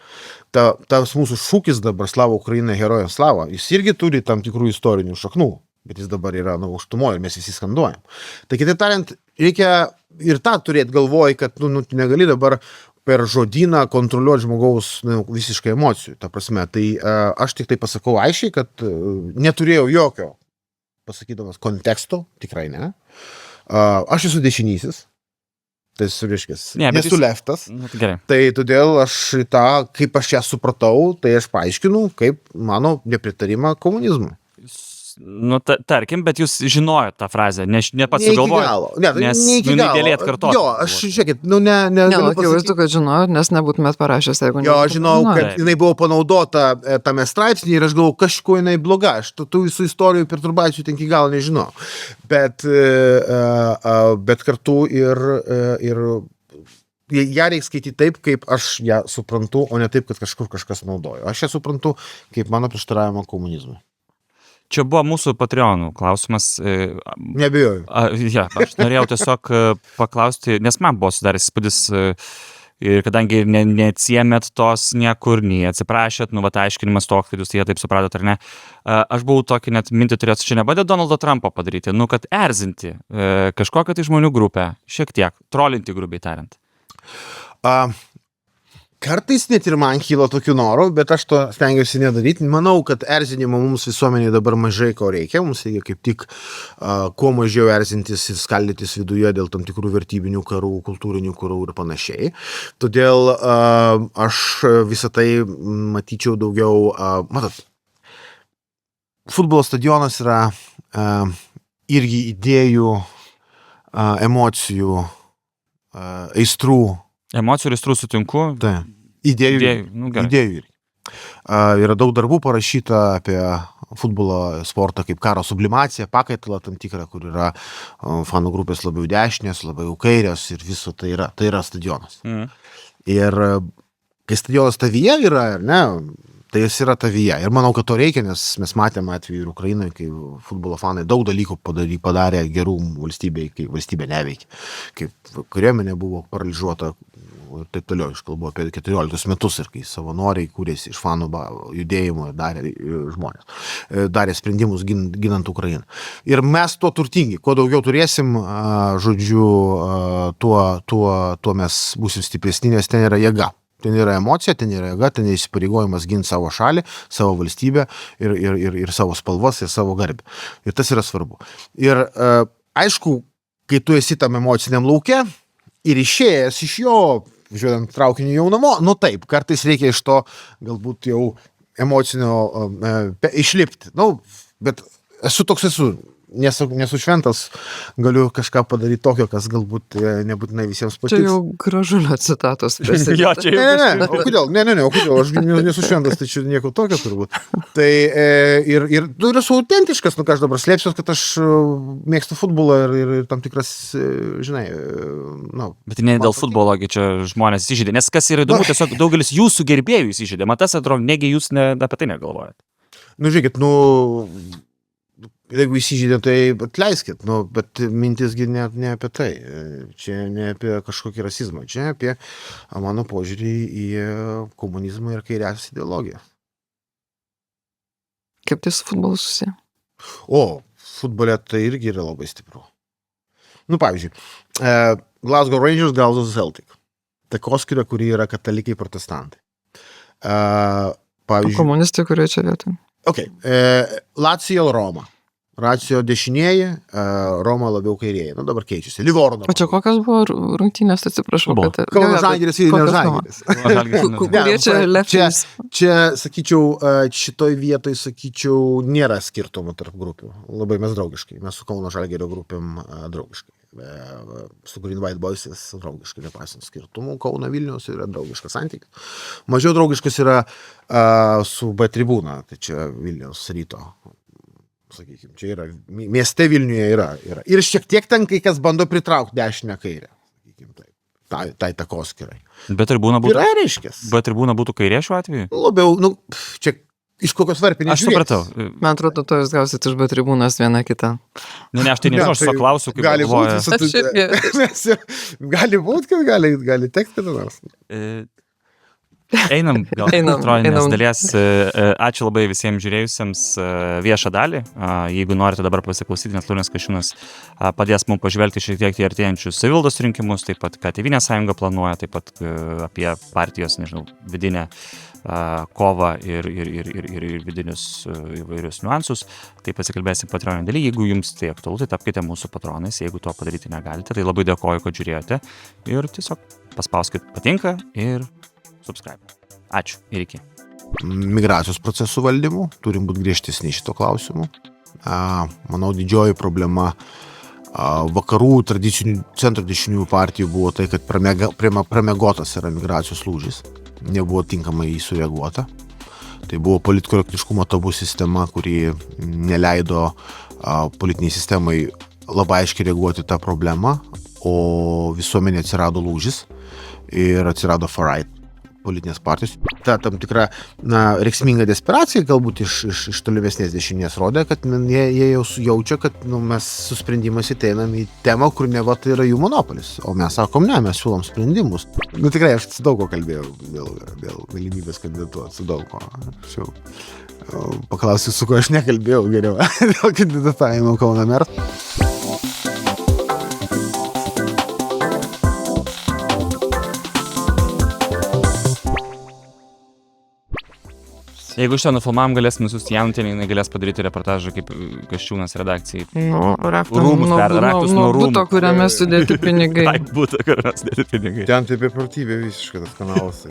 Tas mūsų šūkis dabar Slava Ukraina, herojams slava, jis irgi turi tam tikrų istorinių šaknų, bet jis dabar yra, na, aukštumoje ir mes visi skanduojam. Tai kitaip tariant, reikia ir tą turėti galvoj, kad, nu, negali dabar per žodyną kontroliuoti žmogaus visiškai emocijų. Ta prasme, tai aš tik tai pasakau aiškiai, kad neturėjau jokio, pasakydamas, konteksto, tikrai ne. Aš esu dešinysis, tai reiškės, nesu leftas, Gerai. tai todėl aš tą, kaip aš ją supratau, tai aš paaiškinu, kaip mano nepritarimą komunizmui. Nu, tarkim, bet jūs žinojot tą frazę, ne pats sugalvojot. Ne, nes ne iki galo. Galėt kartoti. Jo, aš, žiūrėkit, ne, Akivaizdu, kad žinojot, nes nebūtumėt parašęs, jeigu jo, aš žinau, žinojot. kad jinai buvo panaudota tame straipsnėje ir aš galvoju, kažkuo jinai bloga. Aš tų visų istorijų perturbacijų ten iki galo nežinau. Bet kartu ir ją reikia skaityti taip, kaip aš ją suprantu, o ne taip, kad kažkur kažkas naudojo. Aš ją suprantu kaip mano prieštaravimą komunizmui. Čia buvo mūsų Patreonų klausimas. Nebijoju. Ja, aš norėjau tiesiog paklausti, nes man buvo sudaręs įspūdis, ir kadangi neatsiemėt tos niekur, nei atsiprašėt, nu, vat aiškinimas toks, kad jūs jie taip supratot ar ne. Aš buvau tokį net mintį turėjęs, čia nebandė Donaldo Trumpo padaryti, nu, kad erzinti kažkokią tai žmonių grupę, šiek tiek, trolinti grubiai tariant. Kartais net ir man kyla tokių norų, bet aš to stengiuosi nedaryti. Manau, kad erzinimo mums visuomenėje dabar mažai ko reikia. Mums reikia kaip tik kuo mažiau erzintis ir skaldytis viduje dėl tam tikrų vertybinių karų, kultūrinių karų ir panašiai. Todėl aš visą tai matyčiau daugiau, matot, futbolo stadionas yra irgi idėjų, emocijų, aistrų. Emocijų ir aistrų sutinku. Tai. Idėjų irgi. Yra daug darbų parašyta apie futbolo sportą kaip karo sublimaciją, pakaitalą tam tikrą, kur yra fanų grupės labiau dešinės, labiau kairios ir viso tai yra. Tai yra stadionas. Ir kai stadionas tavyje yra, ar ne, tai jis yra tavyje. Ir manau, kad to reikia, nes mes matėme atveju ir Ukrainoje, kai futbolo fanai daug dalykų padarė gerų valstybei, kai valstybė neveikia. Kaip kariuomenė buvo paralyžiuota ir taip toliau. Aš kalbu apie 14 metus ir kai savanoriai kūrėsi iš fanų judėjimo ir darė sprendimus ginant Ukrainą. Ir mes tuo turtingi. Kuo daugiau turėsim, žodžiu, tuo mes būsim stipresni, nes ten yra jėga. Ten yra emocija, ten yra jėga, ten yra įsipareigojimas ginti savo šalį, savo valstybę ir savo spalvas ir savo garbę. Ir tas yra svarbu. Ir aišku, kai tu esi tam emociniam lauke ir išėjęs iš jo, žiūrint traukiniu jau namo, nu taip, kartais reikia iš to galbūt jau emocinio išlipti. Nu, bet esu. Nesu šventas, galiu kažką padaryti tokio, kas galbūt nebūtinai visiems patiks. Čia jau Gražulio citatos. Jo, čia jau. O kodėl? Ne, o kodėl? Aš nesu šventas, tai čia nieko tokio turbūt. Tai ir esu autentiškas, ką aš dabar slėpsiu, kad aš mėgstu futbolą ir tam tikras, žinai, Bet ne dėl futbolo, čia žmonės įsižeidė, nes kas yra įdomu, tiesiog daugelis jūsų gerbėjų įsižeidė. Tas atrodo, negi jūs apie tai negalvojat. Nu, žiūrėkit, jeigu įsižeidė, tai atleiskit, bet mintisgi ne apie tai. Čia ne apie kažkokį rasizmą, čia apie mano požiūrį į komunizmą ir kairiąsias ideologiją. Kaip tai su futbolu susiję? Futbole tai irgi yra labai stipru. Pavyzdžiui, Glasgow Rangers gaudo Celtic. Takoskiria, kuri yra katalikai protestantai. Pavyzdžiui, komunistai, kurie čia vietoj? Lazio Roma. Racijo dešinieji, Roma labiau kairieji. Nu, dabar keičiasi. Livorno. O čia kokios buvo rungtynės, atsiprašau, Buvo. kad... Kauno Žalgiris ir kokios Žalgiris. Kurie čia leftis? Čia, sakyčiau, šitoj vietoj, sakyčiau, nėra skirtumų tarp grupių. Labai mes draugiškai. Mes su Kauno Žalgirio grupėm draugiškai. Su Green White Boysis draugiškai, nepaisant skirtumų. Kauno Vilniaus yra draugiškas santykis. Mažiau draugiškas yra su B tribūna, tai čia Vilniaus Ryto. Sakykime, čia yra, mieste Vilniuje yra. Ir šiek tiek ten kai kas bando pritraukti dešinę kairę. Sakykime, tai takoskirai. Bet tribūna būtų... Yra reiškės. Bet tribūna būtų kairė šiuo atveju? Labiau, nu, čia iš kokios varpinės Aš supratau. Man atrodo, to jūs gausit iš B tribūnos vieną kitą. Ne, aš tai nežinau, aš klausiu, kaip gali galvoja. Gali būti, kad gali tekti kada nors. Einam, gal Einam. elektroninės dalies. Ačiū labai visiems žiūrėjusiems viešą dalį. Jeigu norite dabar pasiklausyti, nes Linas Kasčiūnas padės mums pažvelgti šiek tiek į artėjančius savivaldos rinkimus, taip pat, ką Tėvynės sąjunga planuoja, taip pat apie partijos, nežinau, vidinę kovą ir vidinius įvairius niuansus. Tai pasikalbėsim Patreon daly. Jeigu jums tai aktualu, tai tapkite mūsų patronais. Jeigu to padaryti negalite, tai labai dėkoju, kad žiūrėjote. Ir tiesiog paspauskit patinka ir subscribe. Ačiū ir iki. Migracijos procesų valdymų, turim būti griežtesni šito klausimu. Manau, didžioji problema vakarų tradicinių centro dešiniųjų partijų buvo tai, kad pramiegotas yra migracijos lūžis. Nebuvo tinkamai į sureaguota. Tai buvo politkorektiškumo tabų sistema, kuri neleido politiniai sistemai labai aiškiai reaguoti tą problemą, o visuomenė atsirado lūžis ir atsirado far-right politinės partijos. Ta tam tikra reiksminga desperacija galbūt iš tolimesnės dešinės rodė, kad jie jau jaučia, kad mes su sprendimais ateinam į temą, kur neva tai yra jų monopolis. O mes sakom, ne, mes siūlom sprendimus. Tikrai, aš su daug ko kalbėjau dėl galimybės kandidatuoti, su daug ko. Aš jau paklausiu, su ko aš nekalbėjau geriau dėl kandidatavimo Kauno merą. Jeigu šitą nufilmavom, galėsim nusiųsti Janutienį, jinai galės padaryti reportažą kaip Kasčiūnas redakcijai. Nu, Rūmus raktus nuo rūmų. Buto, kuriame sudėti pinigai. Būtų, kuriame sudėti pinigai. Ten tai beprotybė visiškai tas kanalas.